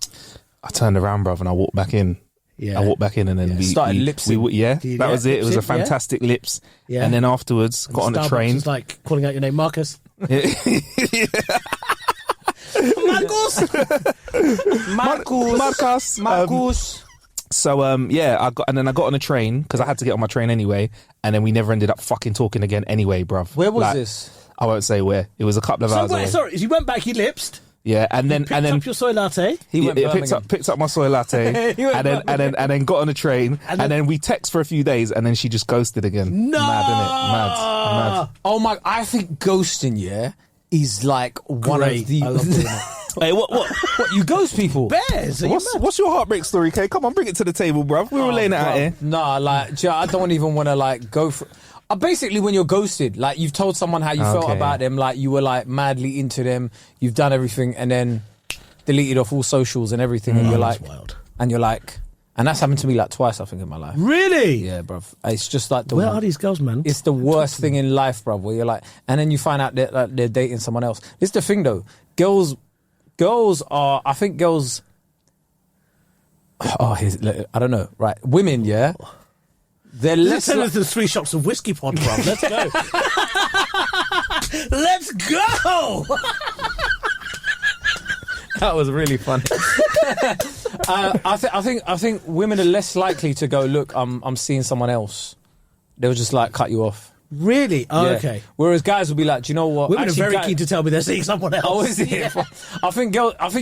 I turned around, bruv, and I walked back in. Yeah. I walked back in and then we started lipsing. That was it. It was a fantastic lips. Yeah. And then afterwards, got on a train. Was like calling out your name, Marcus. Marcus. So I got on a train because I had to get on my train anyway, and then we never ended up fucking talking again anyway, bruv. Where was this? I won't say where. It was a couple of hours away. Sorry, you went back, you lipsed. Yeah, and then picked up your soy latte. He picked up my soy latte, and then got on a train, and then we text for a few days, and then she just ghosted again. No, mad, innit? Mad. Oh my! I think ghosting, is like one of the. I love doing that. Hey, what? You ghost people? Bears. What's your heartbreak story, Kay? Come on, bring it to the table, bruv. We were laying it out here. Nah, like I don't even want to like go for. basically when you're ghosted, like you've told someone how you felt about them, like you were like madly into them, you've done everything, and then deleted off all socials and everything, and you're like, wild. And you're like, and that's happened to me like twice, I think, in my life. Really? Yeah, bruv. It's just like where are these girls, man? It's the worst thing in life, bruv. Where you're like, and then you find out that like, they're dating someone else. It's the thing though. Girls are. I think girls. Oh, I don't know. Right, women, yeah. They're less. Send us the 3 shots of whiskey pod, bruv. Let's go. Let's go. That was really funny. I think women are less likely to go, look, I'm seeing someone else. They'll just like cut you off. Really? Oh, Yeah. okay. Whereas guys will be like, do you know what? Women Actually, are very keen to tell me they're seeing someone else. Oh, is it? Yeah. I think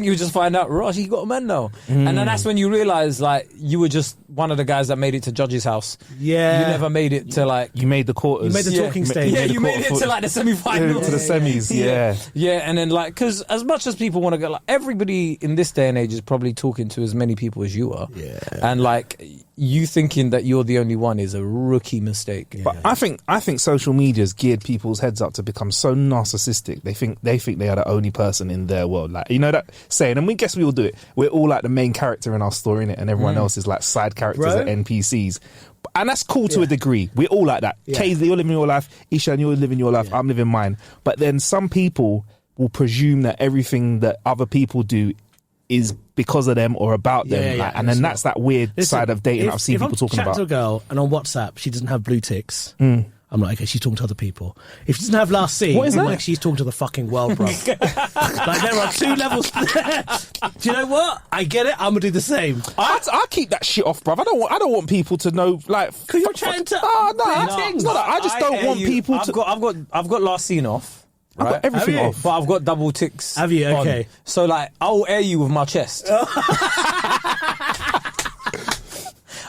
you just find out, Ross, you got a man now. And then that's when you realise, like, you were just one of the guys that made it to Judge's house. Yeah. You never made it to, like... You made the quarters. You made the talking stage. Yeah, you made it to, like, the semi-finals. To the semis, yeah. Yeah, and then, like, because as much as people want to go, like, everybody in this day and age is probably talking to as many people as you are. Yeah. And, like, you thinking that you're the only one is a rookie mistake. But I think social media's geared people's heads up to become so narcissistic. They think they are the only person in their world. Like, you know that saying, and we guess we all do it. We're all like the main character in our story, innit? And everyone else is like side characters and NPCs. And that's cool to a degree. We're all like that. Yeah. Kaysley, you're living your life. Eshaan, you're living your life. I'm living mine. But then some people will presume that everything that other people do is because of them or about them. Yeah, like, and then that's that weird side of dating I've seen people talking about. If I'm chatting to a girl and on WhatsApp she doesn't have blue ticks, I'm like, okay, she's talking to other people. If she doesn't have last seen, What is I'm that? like, she's talking to the fucking world, bro. Like, there are 2 levels there. Do you know what? I get it. I'm gonna do the same. I keep that shit off, bruv. I don't want people to know, like, Because you're trying to. it's not that. I just don't want people to. I've got last seen off. I've got everything Have you? off. But I've got double ticks. Have you? on. Okay. So like, I'll air you with my chest.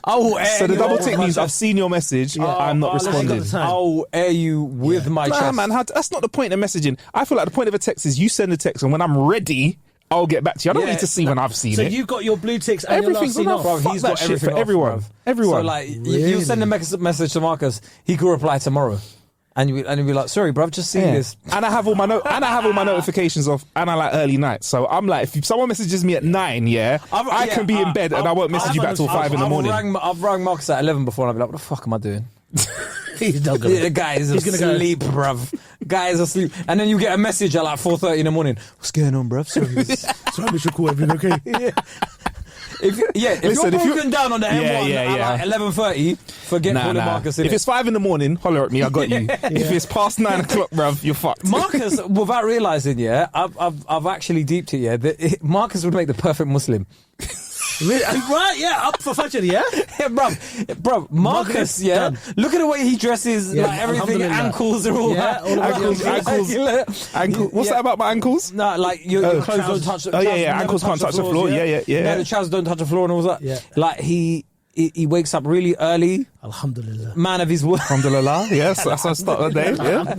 I will air So the you double with tick my means I've chest. seen your message. I'm not listen, responding. got the time. I'll air you with my Nah, chest. man, that's not the point of messaging. I feel like the point of a text is you send a text, and when I'm ready, I'll get back to you. I don't Yeah, need to see when I've seen So it. you've got your blue ticks and Everything's your last enough. seen Bro, off. he's got got everything everything for everyone. off, bruv. Everyone. So like, you send a message to Marcus, he could reply tomorrow, and you'll be like, sorry, bruv, just see this. And I have all my notifications off, and I like early night. So I'm like, if someone messages me at 9, I can be in bed and I won't message you back till 5 in the morning. I've rang Marcus at 11 before, and I'll be like, what the fuck am I doing? He's not gonna. The guy is asleep, bruv. Guy is asleep. And then you get a message at like 4:30 in the morning. What's going on, bruv? Sorry, So I miss your call. Everything okay? If Listen, you're if you- broken down on the M1 at like 11:30, forget calling Marcus. If it's 5 in the morning, holler at me. I got you. If it's past 9 o'clock, bruv, you're fucked. Marcus, without realizing, I've actually deeped it. Marcus would make the perfect Muslim. Really? Right? Yeah. Up for Fajr. Yeah. Bruv, Marcus, done. Look at the way he dresses, Yeah, like everything, alhamdulillah. ankles are all Yeah, all of Ankles. What's that about my ankles? No, like your clothes don't touch. Oh, yeah. Ankles can't touch the floor. Yeah. No, the trousers don't touch the floor and all that. Yeah. Like he wakes up really early. Alhamdulillah. Man of his word. Alhamdulillah. Yes, that's how I start the day. Yeah.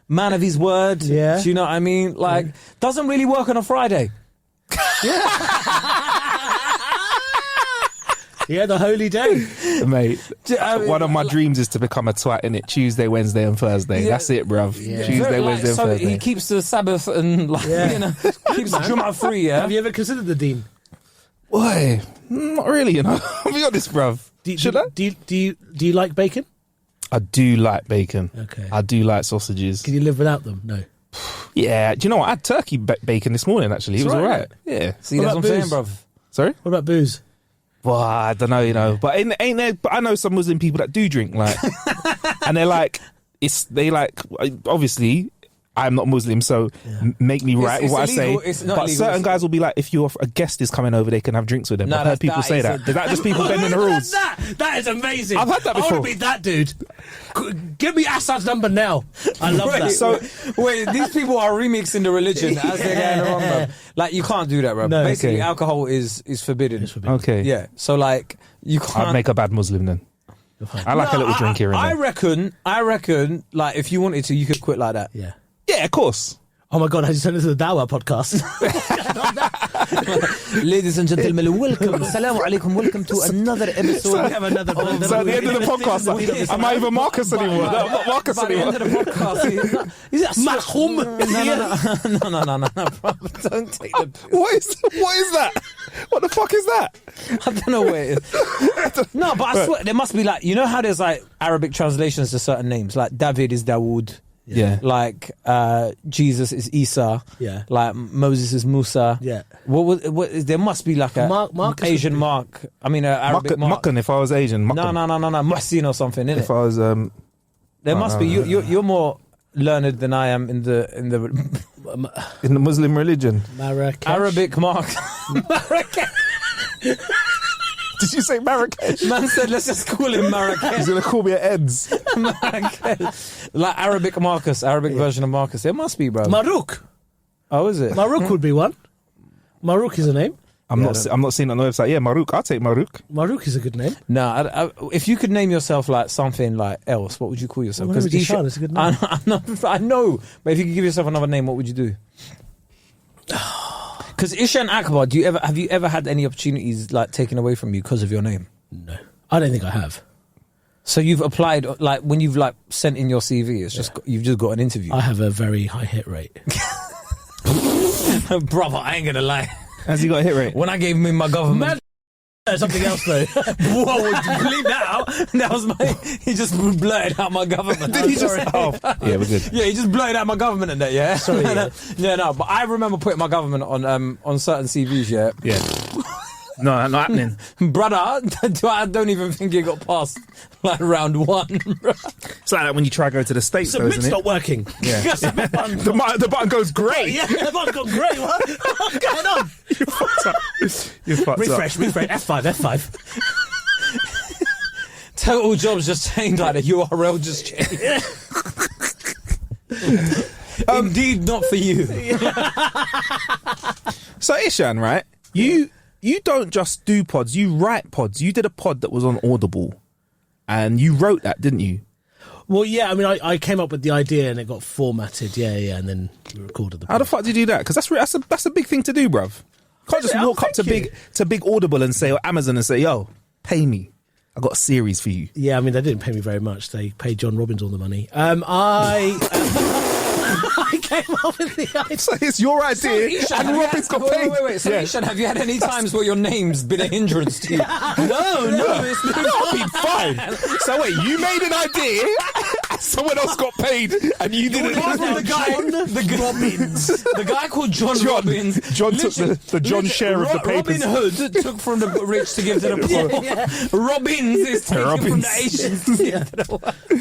Man of his word. Yeah. Do you know what I mean? Like, doesn't really work on a Friday. Yeah, the holy day. Mate, I mean, one of my dreams is to become a twat, innit? Tuesday, Wednesday, and Thursday. Yeah. That's it, bruv. Yeah. Tuesday, Very, Wednesday, and so Thursday. he keeps the Sabbath and like keeps Jummah free. Yeah. Have you ever considered the Deen? Boy, not really, you know. I'll be honest, bruv. Should I? Do you like bacon? I do like bacon. Okay. I do like sausages. Can you live without them? No. Yeah. Do you know what? I had turkey bacon this morning, actually. It was It's all right. right. Yeah. See, What that's what about I'm saying, booze? bruv. Sorry? What about booze? Well, I don't know, you know. But ain't there? But I know some Muslim people that do drink, like, and they're like, obviously, I'm not Muslim, so make me right with it's what illegal. I say. It's not But illegal. certain guys will be like, if a guest is coming over, they can have drinks with them. No, I've heard people say that. Is that just people bending the rules? That is amazing. I've had that I before. want to be that dude. Give me Assad's number now. I love that. So Wait, these people are remixing the religion as they're getting wrong, bro. Like, you can't do that, bro. No. Basically, Okay. alcohol is forbidden. okay, Yeah, so like, you can't. I'd make a bad Muslim then. I like a little drink here and I there. reckon, like, if you wanted to, you could quit like that. Yeah. Yeah, of course. Oh my God, I just turned into the Dawah podcast. Ladies and gentlemen, welcome. Assalamu alaikum. Welcome to another episode. So we have another. So at the end of the podcast, I'm not even Marcus anymore. I'm not Marcus By the anymore. end of the podcast, is it Mahum? No, bro. Don't take the piss. What is that? What the fuck is that? I don't know where it is. No, but I swear, there must be like, you know how there's like Arabic translations to certain names? Like David is Dawood. Yeah. Like Jesus is Isa. Yeah. Like Moses is Musa. Yeah. There must be like a Marcus Asian Mark. I mean, an Arabic Mark. Mukkan, if I was Asian. No. Mukkan. Muhsin or something, innit? If I was There must be. You're more learned than I am in the in the Muslim religion. Marrakesh. Arabic Mark. Marrakesh. Did you say Marrakesh? Man said, let's just call him Marrakesh. He's gonna call me at Eds. Marrakesh. Like Arabic Marcus, Arabic version of Marcus. There must be, bro. Maruk. Oh, is it? Maruk would be one. Maruk is a name. I'm not seeing it on the website. Yeah, Maruk. I'll take Maruk. Maruk is a good name. No, if you could name yourself like something like else, what would you call yourself? Well, Eshaan is a good name. I know, but if you could give yourself another name, what would you do? Because Eshaan Akbar, have you ever had any opportunities like taken away from you because of your name? No, I don't think I have. So you've applied, like when you've like sent in your CV, it's just you've just got an interview. I have a very high hit rate. Brother, I ain't gonna lie. Has he got a hit rate? When I gave him my government. Something else though. Whoa, bleep that out. That was he just blurted out my government. Did he just? Oh, yeah, we're good. Yeah, he just blurted out my government in that, yeah? Sorry, yeah. No, but I remember putting my government on certain CVs, yeah? Yeah. No, not happening. Brother, I don't even think it got past like round one. It's like that when you try to go to the States, though, Submit's isn't it? not working. Yeah. the button goes grey. Yeah, the button got great. What's going on? You're fucked up. You're fucked Refresh. F5. Total jobs just changed, like the URL just changed. Indeed, not for you. So, Eshaan, right? You don't just do pods, you write pods. You did a pod that was on Audible and you wrote that, didn't you? Well, yeah, I mean, I came up with the idea and it got formatted, yeah, and then we recorded the pod. How the fuck did you do that? Because that's a big thing to do, bruv. You can't just walk up to big Audible and say, or Amazon and say, yo, pay me. I got a series for you. Yeah, I mean, they didn't pay me very much. They paid John Robbins all the money. I came up with the idea. So it's your idea, and Robin's got paid. Wait. So, Eshaan, have you had any times where your name's been a hindrance to you? No, it's not. That'll be fine. So wait, you made an idea, someone else got paid, and you didn't. The guy called John Robbins. John took the John share of the papers. Robin Hood took from the rich to give to the poor. Yeah. Robbins is taking from the Asians to give to the poor.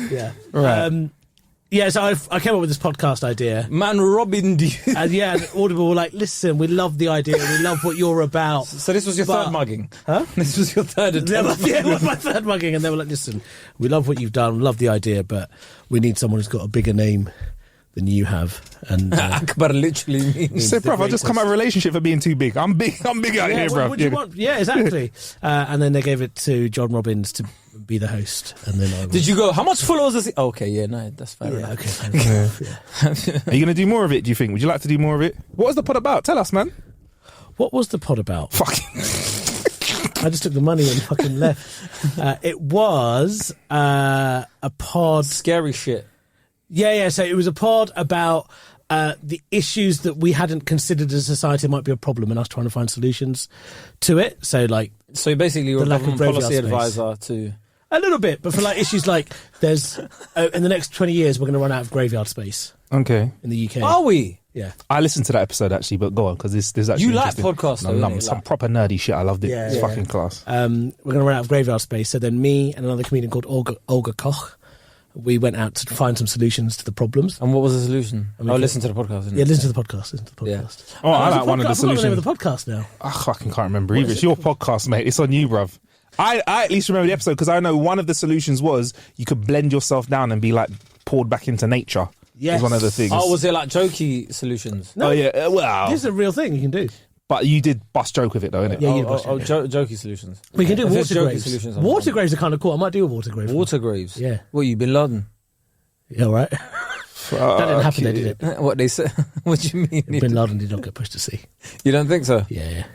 Yeah. Right. Yeah, so I came up with this podcast idea. Man, Robin, do you? And yeah, Audible were like, listen, we love the idea, we love what you're about. So this was your third mugging? Huh? This was your third attempt? Yeah, it was my third mugging. And they were like, listen, we love what you've done, love the idea, but we need someone who's got a bigger name than you have. And Akbar literally means... So, bruv, I just come out of a relationship for being too big. I'm big out here, bruv. What do you want? Yeah, exactly. And then they gave it to John Robbins to be the host. And then Did you go, how much followers does he... Okay, yeah, no, that's fair enough. Okay. Are you going to do more of it, do you think? Would you like to do more of it? What was the pod about? Tell us, man. What was the pod about? Fucking... I just took the money and fucking left. It was a pod... Scary shit. Yeah. So it was a pod about the issues that we hadn't considered as a society might be a problem, and us trying to find solutions to it. So you're basically a government policy advisor to... A little bit, but for like issues like there's in the next 20 years we're going to run out of graveyard space. Okay. In the UK. Are we? Yeah. I listened to that episode actually, but go on, because there's actually... You like podcasts, though, some proper nerdy shit. I loved it. Yeah, it's fucking class. We're going to run out of graveyard space. So then me and another comedian called Olga Koch, we went out to find some solutions to the problems. And what was the solution? Listen to the podcast. Yeah, listen to the podcast. Yeah. Oh, I like one of the I forgot solutions. the name of the podcast now. I fucking can't remember either. It's your podcast, mate. It's on you, bruv. I at least remember the episode because I know one of the solutions was you could blend yourself down and be like poured back into nature. Yes. Was one of the things. Oh, was it like jokey solutions? No. Oh, yeah. Well. This is a real thing you can do. But you did bust joke with it, though, innit? Yeah, jokey solutions. We can do If it's water jokey graves. solutions, Water graves are kind of cool. I might do a water grave. Water graves? Yeah. What, you Bin Laden? Yeah, all right. That didn't happen, though, did it? What they said? What do you mean? Bin Laden did not get pushed to sea. You don't think so? Yeah.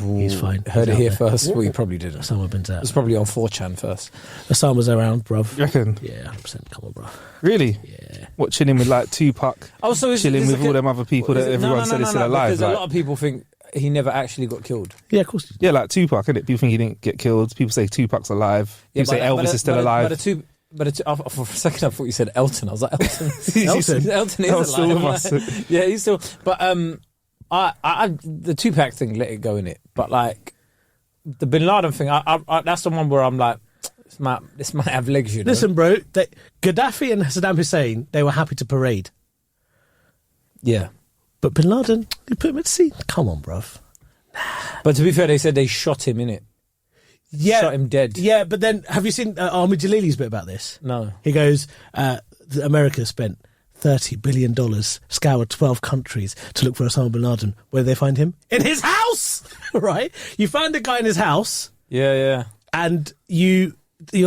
Ooh, He's fine. Heard He's it here out there. first. Well, you probably didn't. Osama bin It Laden. was probably on 4chan first. Osama's around, bruv. You reckon? Yeah, 100%. Come on, bruv. Really? Yeah. What, chilling with like Tupac? Oh, so chilling with all them other people that everyone said is still alive. Because like, a lot of people think he never actually got killed. Yeah, of course. yeah, like Tupac, innit? People think he didn't get killed. People say Tupac's alive. People say Elvis is still alive. For a second, I thought you said Elton. I was like, Elton. Elton? Elton is Elton's still alive. with us. Yeah, he's still. But I the Tupac thing, let it go in it. But like the Bin Laden thing, I that's the one where I'm like, this might have legs. You know? Listen, bro. Gaddafi and Saddam Hussein, they were happy to parade. Yeah. But Bin Laden, you put him at sea. Come on, bruv. But to be fair, they said they shot him in it. Yeah, Shot him dead. Yeah, but then have you seen Ahmed Jalili's bit about this? No. He goes, America spent $30 billion, scoured 12 countries to look for Osama bin Laden. Where did they find him? In his house! Right? You find the guy in his house, Yeah. and you're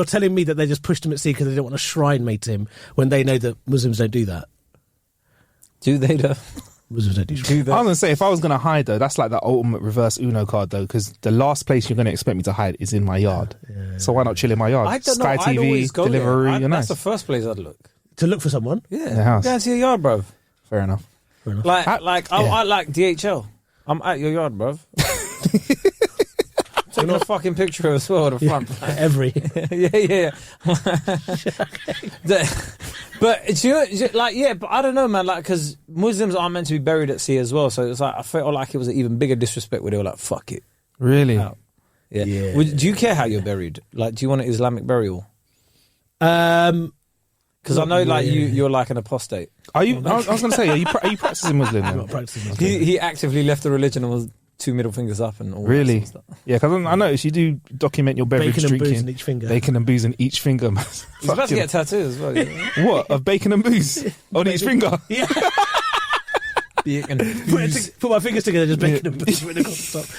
telling me that they just pushed him at sea because they don't want a shrine made to him when they know that Muslims don't do that. Do they though? Muslims don't do Do shrines. they? I was going to say, if I was going to hide, though, that's like the ultimate reverse Uno card, though, because the last place you're going to expect me to hide is in my yard. So why not chill in my yard? I don't know. Sky I'd always TV, go Deliveroo, there. you're That's nice. the first place I'd look. To look for someone? Yeah. the house. Go to your yard, bruv. Fair enough. Fair enough. Like, Yeah. I like DHL. I'm at your yard, bruv. Taking a fucking picture of as well at the front. Every. yeah. But do you know, like, yeah, but I don't know, man. Like, because Muslims aren't meant to be buried at sea as well. So it's like I felt like it was an even bigger disrespect where they were like, "Fuck it." Really? Out. Yeah. Yeah. Do you care how you're buried? Like, do you want an Islamic burial? Because I know, like, you're like an apostate. Are you? I was going to say, are you practicing Muslim? I'm Then? not practicing Muslim. He actively left the religion and was 2 middle fingers up and all. Really? That sort of stuff. Yeah, because I noticed you do document your beverage Bacon and drinking. booze in each finger. Bacon and booze in each finger, man. He's about to get a tattoo as well. You know? What? Of bacon and booze on each finger? Yeah. Bacon. Put my fingers together, just bacon and booze written across the top.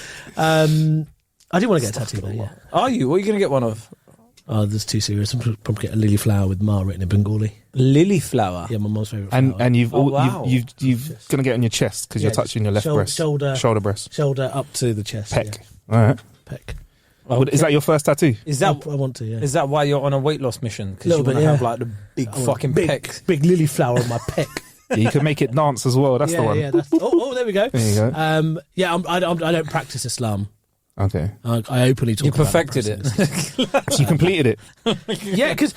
I do want to get a tattoo, though, yeah. Are you? What are you going to get one of? Oh, that's too serious. I'm probably get a lily flower with Ma written in Bengali. Lily flower. Yeah, my mom's favourite flower. And you've Oh, wow. you've gonna get on your chest because you're Yeah, touching your left breast, shoulder breast, shoulder up to the chest. peck. Yeah. All right. Peck. Is that your first tattoo? Is I that want to, yeah. is that why you're on a weight loss mission? Because you Little want bit, to have yeah. like the big I want fucking big, pecs. Big lily flower on my peck. Yeah, you can make it dance as well. That's yeah, the one. yeah. There we go. There you go. Yeah, I don't practice Islam. Okay. I openly talk You about perfected it. So you completed it. Yeah, because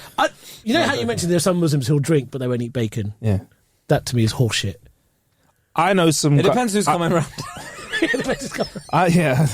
you know how you mentioned there are some Muslims who'll drink but they won't eat bacon? Yeah. That to me is horseshit. I know some. It depends who's coming around. Yeah.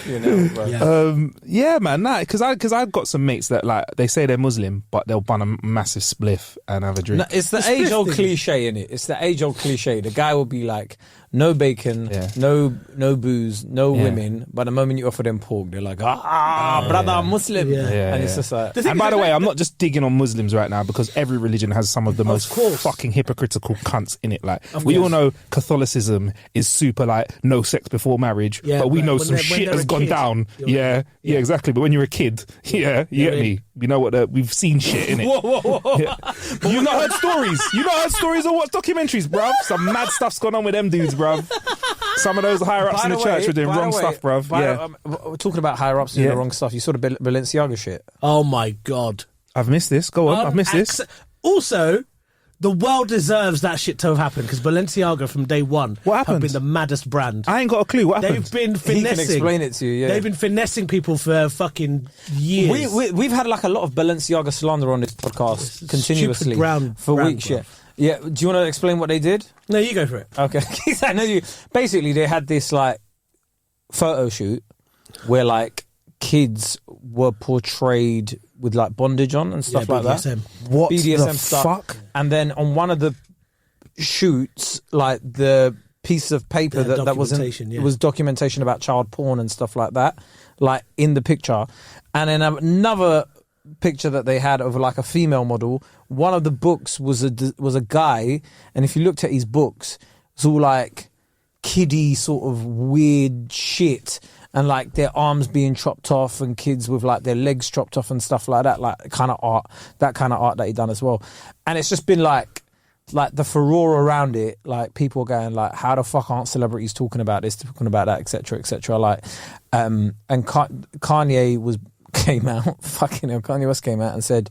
You know, bro. Yeah. Yeah, man. Nah, because I've got some mates that like they say they're Muslim, but they'll bun a massive spliff and have a drink. No, it's the It's age-old 50. cliche, innit? It's the age-old cliche. The guy will be like, no bacon, Yeah. no booze, no Yeah. women. But the moment you offer them pork, they're like, brother, I'm Muslim. Yeah. Yeah, And it's yeah. just like... And by the way, I'm not just digging on Muslims right now because every religion has some of the most course. fucking hypocritical cunts in it. Like we all know Catholicism is super like no sex before marriage, Yeah, but we but know when some they're- when shit they're has a gone kid, down. you're Yeah, like- yeah, exactly. But when you're a kid, yeah, you Yeah, get me. You know what? We've seen shit in it. Whoa. Yeah. You not heard stories. You not heard stories or watched documentaries, bruv. Some mad stuff's gone on with them dudes, bruv. Some of those higher ups in the church were doing wrong stuff, bruv. Yeah, We're talking about higher ups doing Yeah. the wrong stuff. You saw the Balenciaga shit. Oh my God. I've missed this. Go on, I've missed this. Also, the world deserves that shit to have happened because Balenciaga from day one What have happened? been the maddest brand. I ain't got a clue. What They've happened? been He finessing. can explain it to you, yeah. They've been finessing people for fucking years. We've had like a lot of Balenciaga slander on this podcast continuously Stupid for brand, weeks. bruv. Yeah. Do you want to explain what they did? No, you go for it. Okay. I know you. Basically, they had this like photo shoot where like kids were portrayed with like bondage on and stuff like that. BDSM. What BDSM the stuff. fuck? And then on one of the shoots, like the piece of paper The that was documentation, yeah. it was documentation about child porn and stuff like that, like in the picture. And then another picture that they had of like a female model. One of the books was a guy, and if you looked at his books, it's all like kiddie sort of weird shit. and like their arms being chopped off and kids with like their legs chopped off and stuff like that, like kind of art that he done as well. And it's just been like the furore around it, like people are going like, how the fuck aren't celebrities talking about this, talking about that, etc. Like and Kanye came out fucking hell, Kanye West came out and said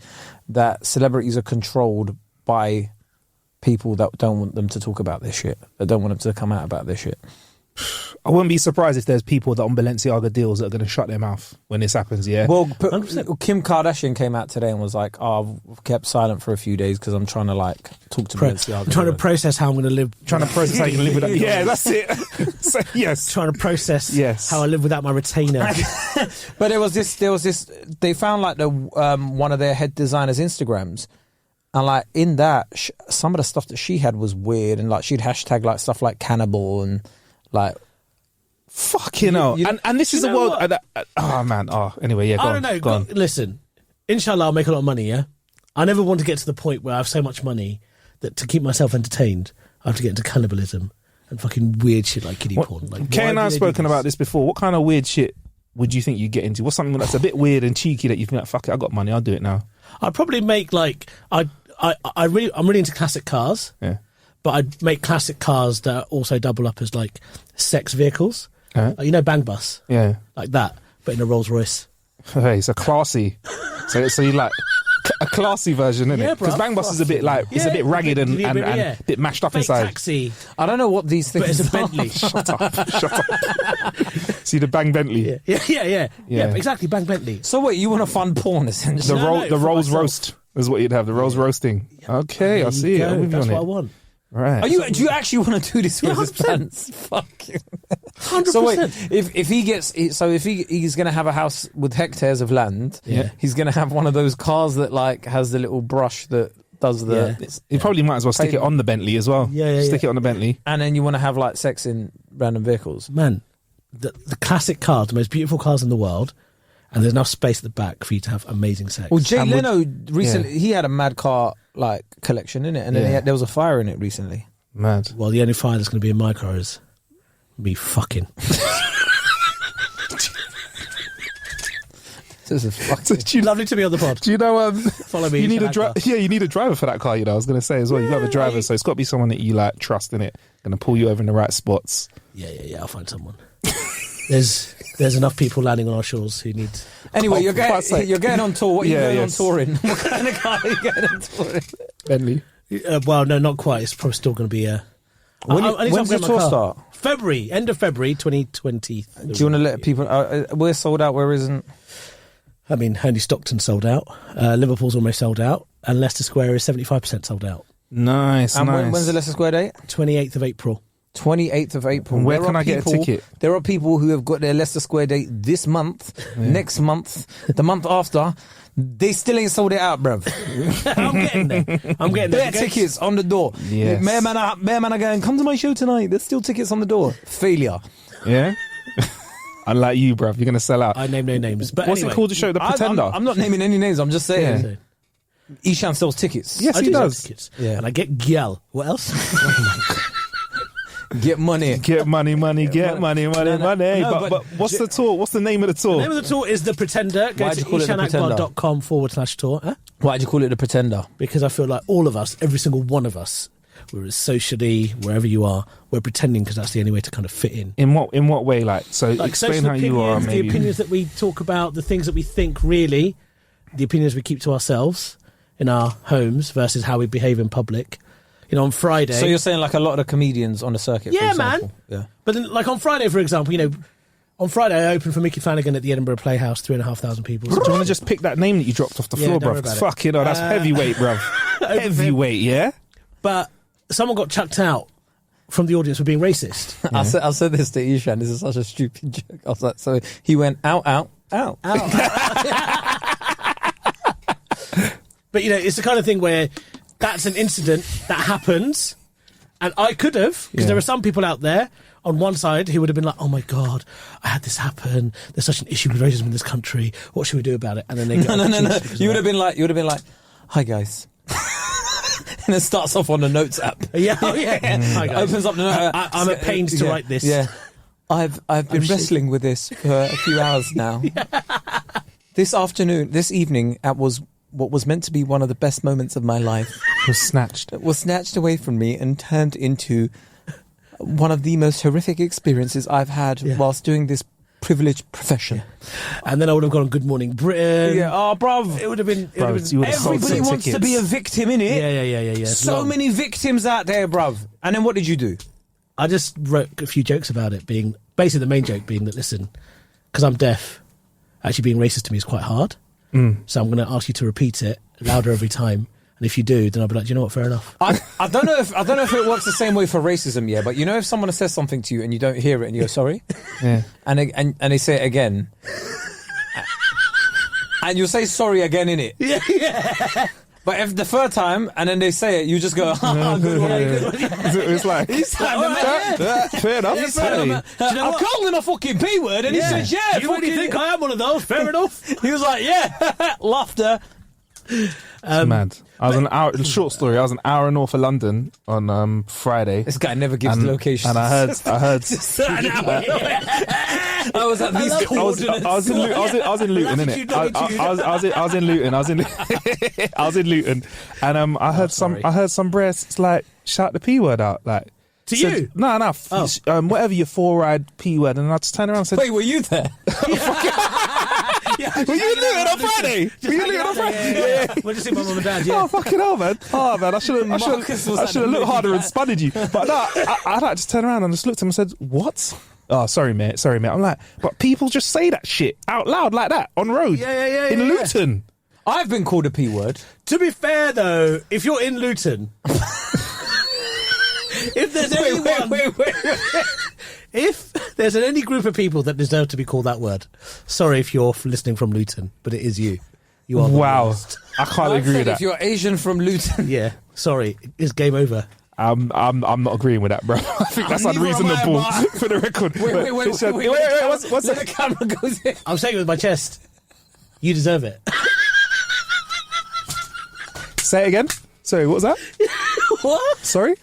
that celebrities are controlled by people that don't want them to talk about this shit, that don't want them to come out about this shit. I wouldn't be surprised if there's people that on Balenciaga deals that are going to shut their mouth when this happens, yeah? Well, Kim Kardashian came out today and was like, I've kept silent for a few days because I'm trying to like talk to Balenciaga. I'm trying to process how I'm going to live. Trying to process how you live without... Yeah, that's it. So, yes. Trying to process how I live without my retainer. But there was this, they found like the one of their head designers' Instagrams. And like in that, some of the stuff that she had was weird. And like she'd hashtag like stuff like cannibal and... like, fucking hell. And this is a world. Oh, man. Oh, anyway, yeah, go on. I don't know. Listen, inshallah, I'll make a lot of money, yeah? I never want to get to the point where I have so much money that to keep myself entertained, I have to get into cannibalism and fucking weird shit like kiddie porn. Like, Kay and I have spoken about this before. What kind of weird shit would you think you'd get into? What's something that's a bit weird and cheeky that you think, like, fuck it, I got money, I'll do it now? I'd probably make, like, I'm really into classic cars. Yeah. But I'd make classic cars that also double up as like sex vehicles. You know, Bang Bus? Yeah. Like that, but in a Rolls Royce. Hey, so classy. so you like a classy version, isn't it? Because Bang Bus is a bit like, it's a bit ragged and a bit mashed up fake inside. Taxi. I don't know what these things are. But it's a are. Bentley. Shut up. See the Bang Bentley? Yeah, exactly, Bang Bentley. So wait, you want to fund porn essentially? The Rolls roast is what you'd have, the Rolls roasting. Okay, I see it. That's what I want. Right. Do you actually want to do this with his plans? Fuck you. 100%. So wait, if he's going to have a house with hectares of land, he's going to have one of those cars that like has the little brush that does the... You probably might as well stick it on the Bentley as well. Stick it on the Bentley. And then you want to have like sex in random vehicles. Man, the classic cars, the most beautiful cars in the world, and there's enough space at the back for you to have amazing sex. Well, Jay Leno recently, he had a mad car like collection in it, and then there was a fire in it recently. Mad. Well, the only fire that's going to be in my car is me fucking. This is fucking lovely to be on the pod. Do you know? Follow me. You need a driver. Yeah, you need a driver for that car. You know, I was going to say as well. You got a driver, so it's got to be someone that you like trust in it. Going to pull you over in the right spots. Yeah. I'll find someone. There's enough people landing on our shores who need. Anyway, you're going on tour. What are you going on touring? What kind of car are you going on touring? Bentley. Well, no, not quite. It's probably still going to be. When's your tour start? February, end of February, 2020. Do you want to let people? We're sold out. Where isn't? I mean, only Stockton sold out. Liverpool's almost sold out, and Leicester Square is 75% sold out. Nice. And when's the Leicester Square date? 28th of April. 28th of April. Where can I get a ticket? There are people who have got their Leicester Square date this month, next month, the month after. They still ain't sold it out, bruv. I'm getting there. Bare tickets on the door. Yes. Mere man are going, come to my show tonight. There's still tickets on the door. Failure. Yeah? Unlike you, bruv. You're going to sell out. I name no names. But what's anyway, it called to show? The Pretender? I'm not naming any names. I'm just saying. Yeah. Eshaan sells tickets. Yes, he does. Tickets. Yeah. And I get gyal. What else? Get money. Get money. But what's the tour? What's the name of the tour? The name of the tour is The Pretender. Go to eshaanakbar.com/tour. Huh? Why'd you call it The Pretender? Because I feel like all of us, every single one of us, we're socially, wherever you are, we're pretending because that's the only way to kind of fit in. In what way? Like explain how you are. Maybe. The opinions that we talk about, the things that we think really, the opinions we keep to ourselves in our homes versus how we behave in public. You know, on Friday. So you're saying like a lot of the comedians on the circuit, yeah, for example. Man. Yeah. But then, like on Friday, for example, you know, on Friday I opened for Mickey Flanagan at the Edinburgh Playhouse, 3,500 people. Do you want to just pick that name that you dropped off the floor, bruv? Fucking hell, that's heavyweight, bruv. Heavyweight, yeah? But someone got chucked out from the audience for being racist. Yeah. I said this to Eshaan, this is such a stupid joke. I was like, so he went, out. But, you know, it's the kind of thing where that's an incident that happens, and I could have, because there are some people out there on one side who would have been like, oh my God, I had this happen. There's such an issue with racism in this country. What should we do about it? And then they get No. You would have been like, hi guys. And it starts off on the notes app. Yeah. Hi guys. Opens up the note. I'm at pains to write this. Yeah. I've been wrestling with this for a few hours now. This evening, was what was meant to be one of the best moments of my life. Was snatched. It was snatched away from me and turned into one of the most horrific experiences I've had whilst doing this privileged profession. And then I would have gone on Good Morning Britain. Yeah, bruv. It would have been... Everybody wants to be a victim, innit? Yeah. So many victims out there, bruv. And then what did you do? I just wrote a few jokes about it, being... Basically, the main joke being that, listen, because I'm deaf, actually being racist to me is quite hard. So I'm going to ask you to repeat it louder every time. And if you do, then I'll be like, do you know what? Fair enough. I don't know if it works the same way for racism, but you know, if someone says something to you and you don't hear it and you go sorry, and they say it again, and you'll say sorry again in it. Yeah. But if the third time and then they say it, you just go, good one. It's like, fair enough. I called him a fucking P word, and he said, "Yeah." You really think I am one of those? Fair enough. He was like, "Yeah," laughter. It's mad. I was an hour. Short story. I was an hour north of London on Friday. This guy never gives locations. And I heard. I was at least coordinates. I was in Luton, innit? I was in Luton. I was in Luton, and I heard some breasts like shout the P word out, like to you. No, whatever your four-eyed P word, and I just turned around and said, "Wait, were you there?" Were you in Luton on Friday? Yeah. We're just seeing my mum and dad. Yeah. Oh fucking hell, man! I should have looked harder and spotted you. But no, I just turned around and just looked at him and said, "What?" Oh, sorry, mate. I'm like, but people just say that shit out loud like that on road. In Luton. I've been called a P word. To be fair, though, if you're in Luton, if there's if there's any group of people that deserve to be called that word, sorry if you're listening from Luton, but it is you. You are the worst. I can't agree with that. If you're Asian from Luton, sorry, it's game over. I'm not agreeing with that, bro. I think that's unreasonable for the record. Wait, what's that? The camera goes in. I'm saying it with my chest. You deserve it. Say it again. Sorry, what was that? What? Sorry?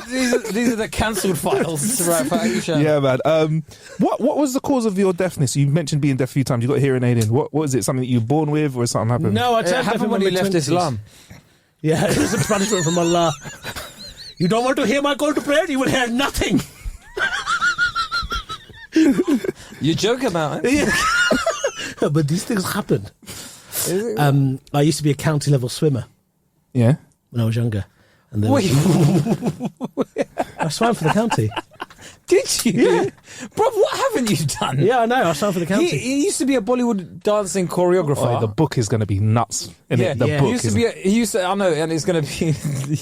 These are the cancelled files. Right, for Aisha. Yeah, man. What was the cause of your deafness? You mentioned being deaf a few times. You got hearing aid in. What was it? Something that you were born with, or something happened? No, it happened when you left Islam. Yeah, it was a punishment from Allah. You don't want to hear my call to prayer? You will hear nothing. You joke about it. Yeah. But these things happen. I used to be a county level swimmer. Yeah. When I was younger. And Wait. I swam for the county. Did you? Yeah. Bro, what haven't you done? Yeah, I know. I swam for the county. He used to be a Bollywood dancing choreographer. Oh, the book is going to be nuts. The book he used to, I know, and it's going to be,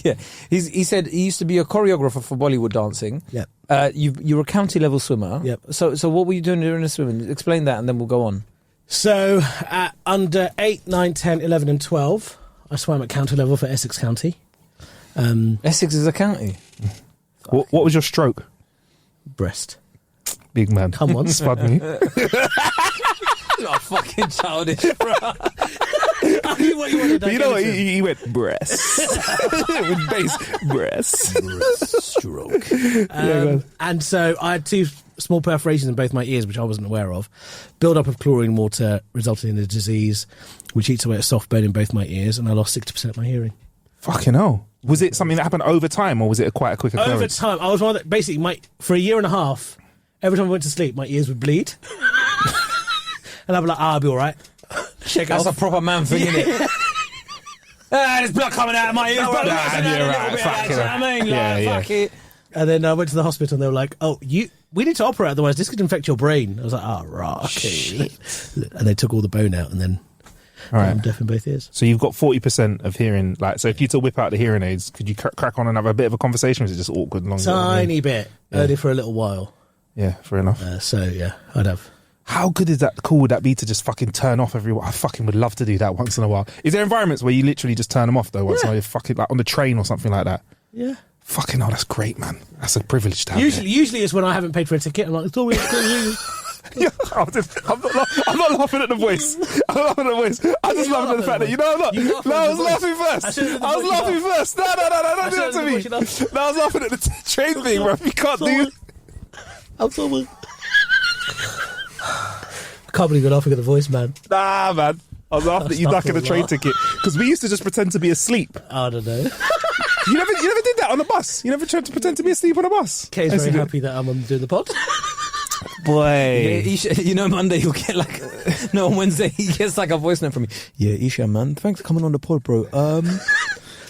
yeah. He said he used to be a choreographer for Bollywood dancing. Yeah. You were a county level swimmer. Yep. So what were you doing during the swimming? Explain that and then we'll go on. So at under 8, 9, 10, 11 and 12, I swam at county level for Essex County. Essex is a county. What was your stroke? Breast. Big man. Come on. Spud me. You're fucking childish, bro. What you wanted, but you know what? He went breast. With bass. Breast. Stroke. And so I had 2 small perforations in both my ears, which I wasn't aware of. Build up of chlorine water resulted in a disease which eats away at soft bone in both my ears, and I lost 60% of my hearing. Fucking hell. Was it something that happened over time, or was it quite a quick occurrence? Over time. I was one that basically, for a year and a half, every time I went to sleep, my ears would bleed. And I'd be like, I'll be all right. That's a proper man thing, isn't it? There's blood coming out of my ears. Fuck it. And then I went to the hospital and they were like, we need to operate, otherwise this could infect your brain. I was like, right, okay. And they took all the bone out and then I'm deaf in both ears. So you've got 40% of hearing. So if you to whip out the hearing aids, could you crack on and have a bit of a conversation, or is it just awkward? Tiny bit. Only for a little while. Yeah, fair enough. I'd have. How good is that? Cool would that be to just fucking turn off everyone? I fucking would love to do that once in a while. Is there environments where you literally just turn them off though? Once in a while, you're fucking like on the train or something like that. Yeah. Fucking hell, that's great, man. That's a privilege to have. Usually it's when I haven't paid for a ticket. I'm like, it's all weird. Yeah, I'm not laughing at the voice. I'm laughing at the voice. I'm just laughing at the fact that I'm not. No, I was laughing first. I was laughing first. No, don't do that to me. No, I was laughing at the train thing, bro. You can't do. I'm so. I can't believe you're laughing at the voice, man. Nah, man. I was laughing at you ducking a train ticket because we used to just pretend to be asleep. I don't know. You never did that on the bus. You never tried to pretend to be asleep on a bus. Kay's very happy that I'm doing the pod. Boy, yeah, Monday he'll get on Wednesday he gets like a voice note from me. Yeah, Eshaan, man, thanks for coming on the pod, bro.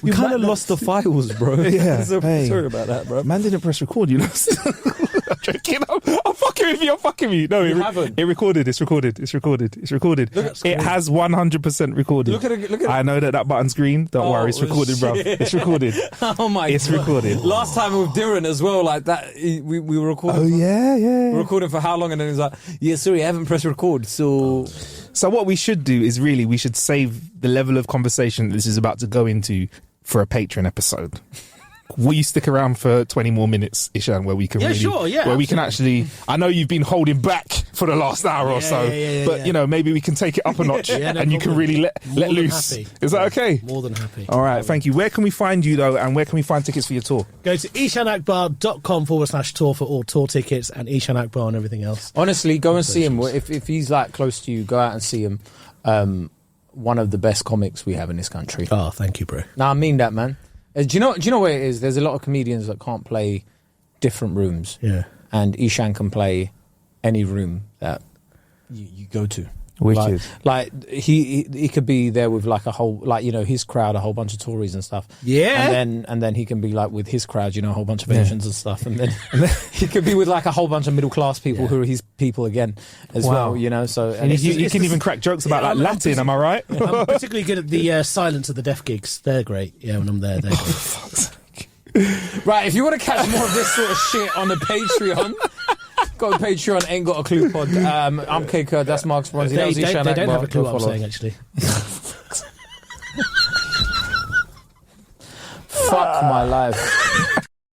We kind of lost the files, bro. Yeah, sorry about that, bro. Man didn't press record, you know. I'm joking. I'm fucking with you. I'm fucking with you. No, it recorded. It's recorded. It's recorded. It's recorded. It has 100% recorded. Look at it. I know that button's green. Don't worry. It's recorded, bro. It's recorded. Oh my! It's God. recorded. Last time with Darren as well, like that. We were recording. Oh yeah. We were recording for how long? And then he's like, "Yeah, sorry, I haven't pressed record." So what we should do is we should save the level of conversation this is about to go into for a Patreon episode. Will you stick around for 20 more minutes, Eshaan, where we can can actually, I know you've been holding back for the last hour or so, but you know, maybe we can take it up a notch and you can really let loose. Is that okay? More than happy. All right, thank you. Where can we find you though, and where can we find tickets for your tour? Go to eshaanakbar.com/tour for all tour tickets and Eshaan Akbar and everything else. Honestly, go and see him. If he's like close to you, go out and see him. One of the best comics we have in this country. Oh, thank you, bro. No, I mean that, man. Do you know what it is? There's a lot of comedians that can't play different rooms. Yeah. And Eshaan can play any room that you go to. Wicked. Like he could be there with like a whole, like, you know, his crowd, a whole bunch of Tories and stuff. Yeah. And then he can be like with his crowd, you know, a whole bunch of Asians and stuff. And then he could be with like a whole bunch of middle class people who are his people again as well, you know. So and you can even crack jokes about like Latin, am I right? I'm particularly good at the silence of the deaf gigs. They're great. Yeah, when I'm there, they're great. Right, if you want to catch more of this sort of shit on the Patreon, go to Patreon, ain't got a clue pod. I'm K Kurd, that's Mark Spronzi. They don't have a clue what I'm saying, actually. Fuck my life.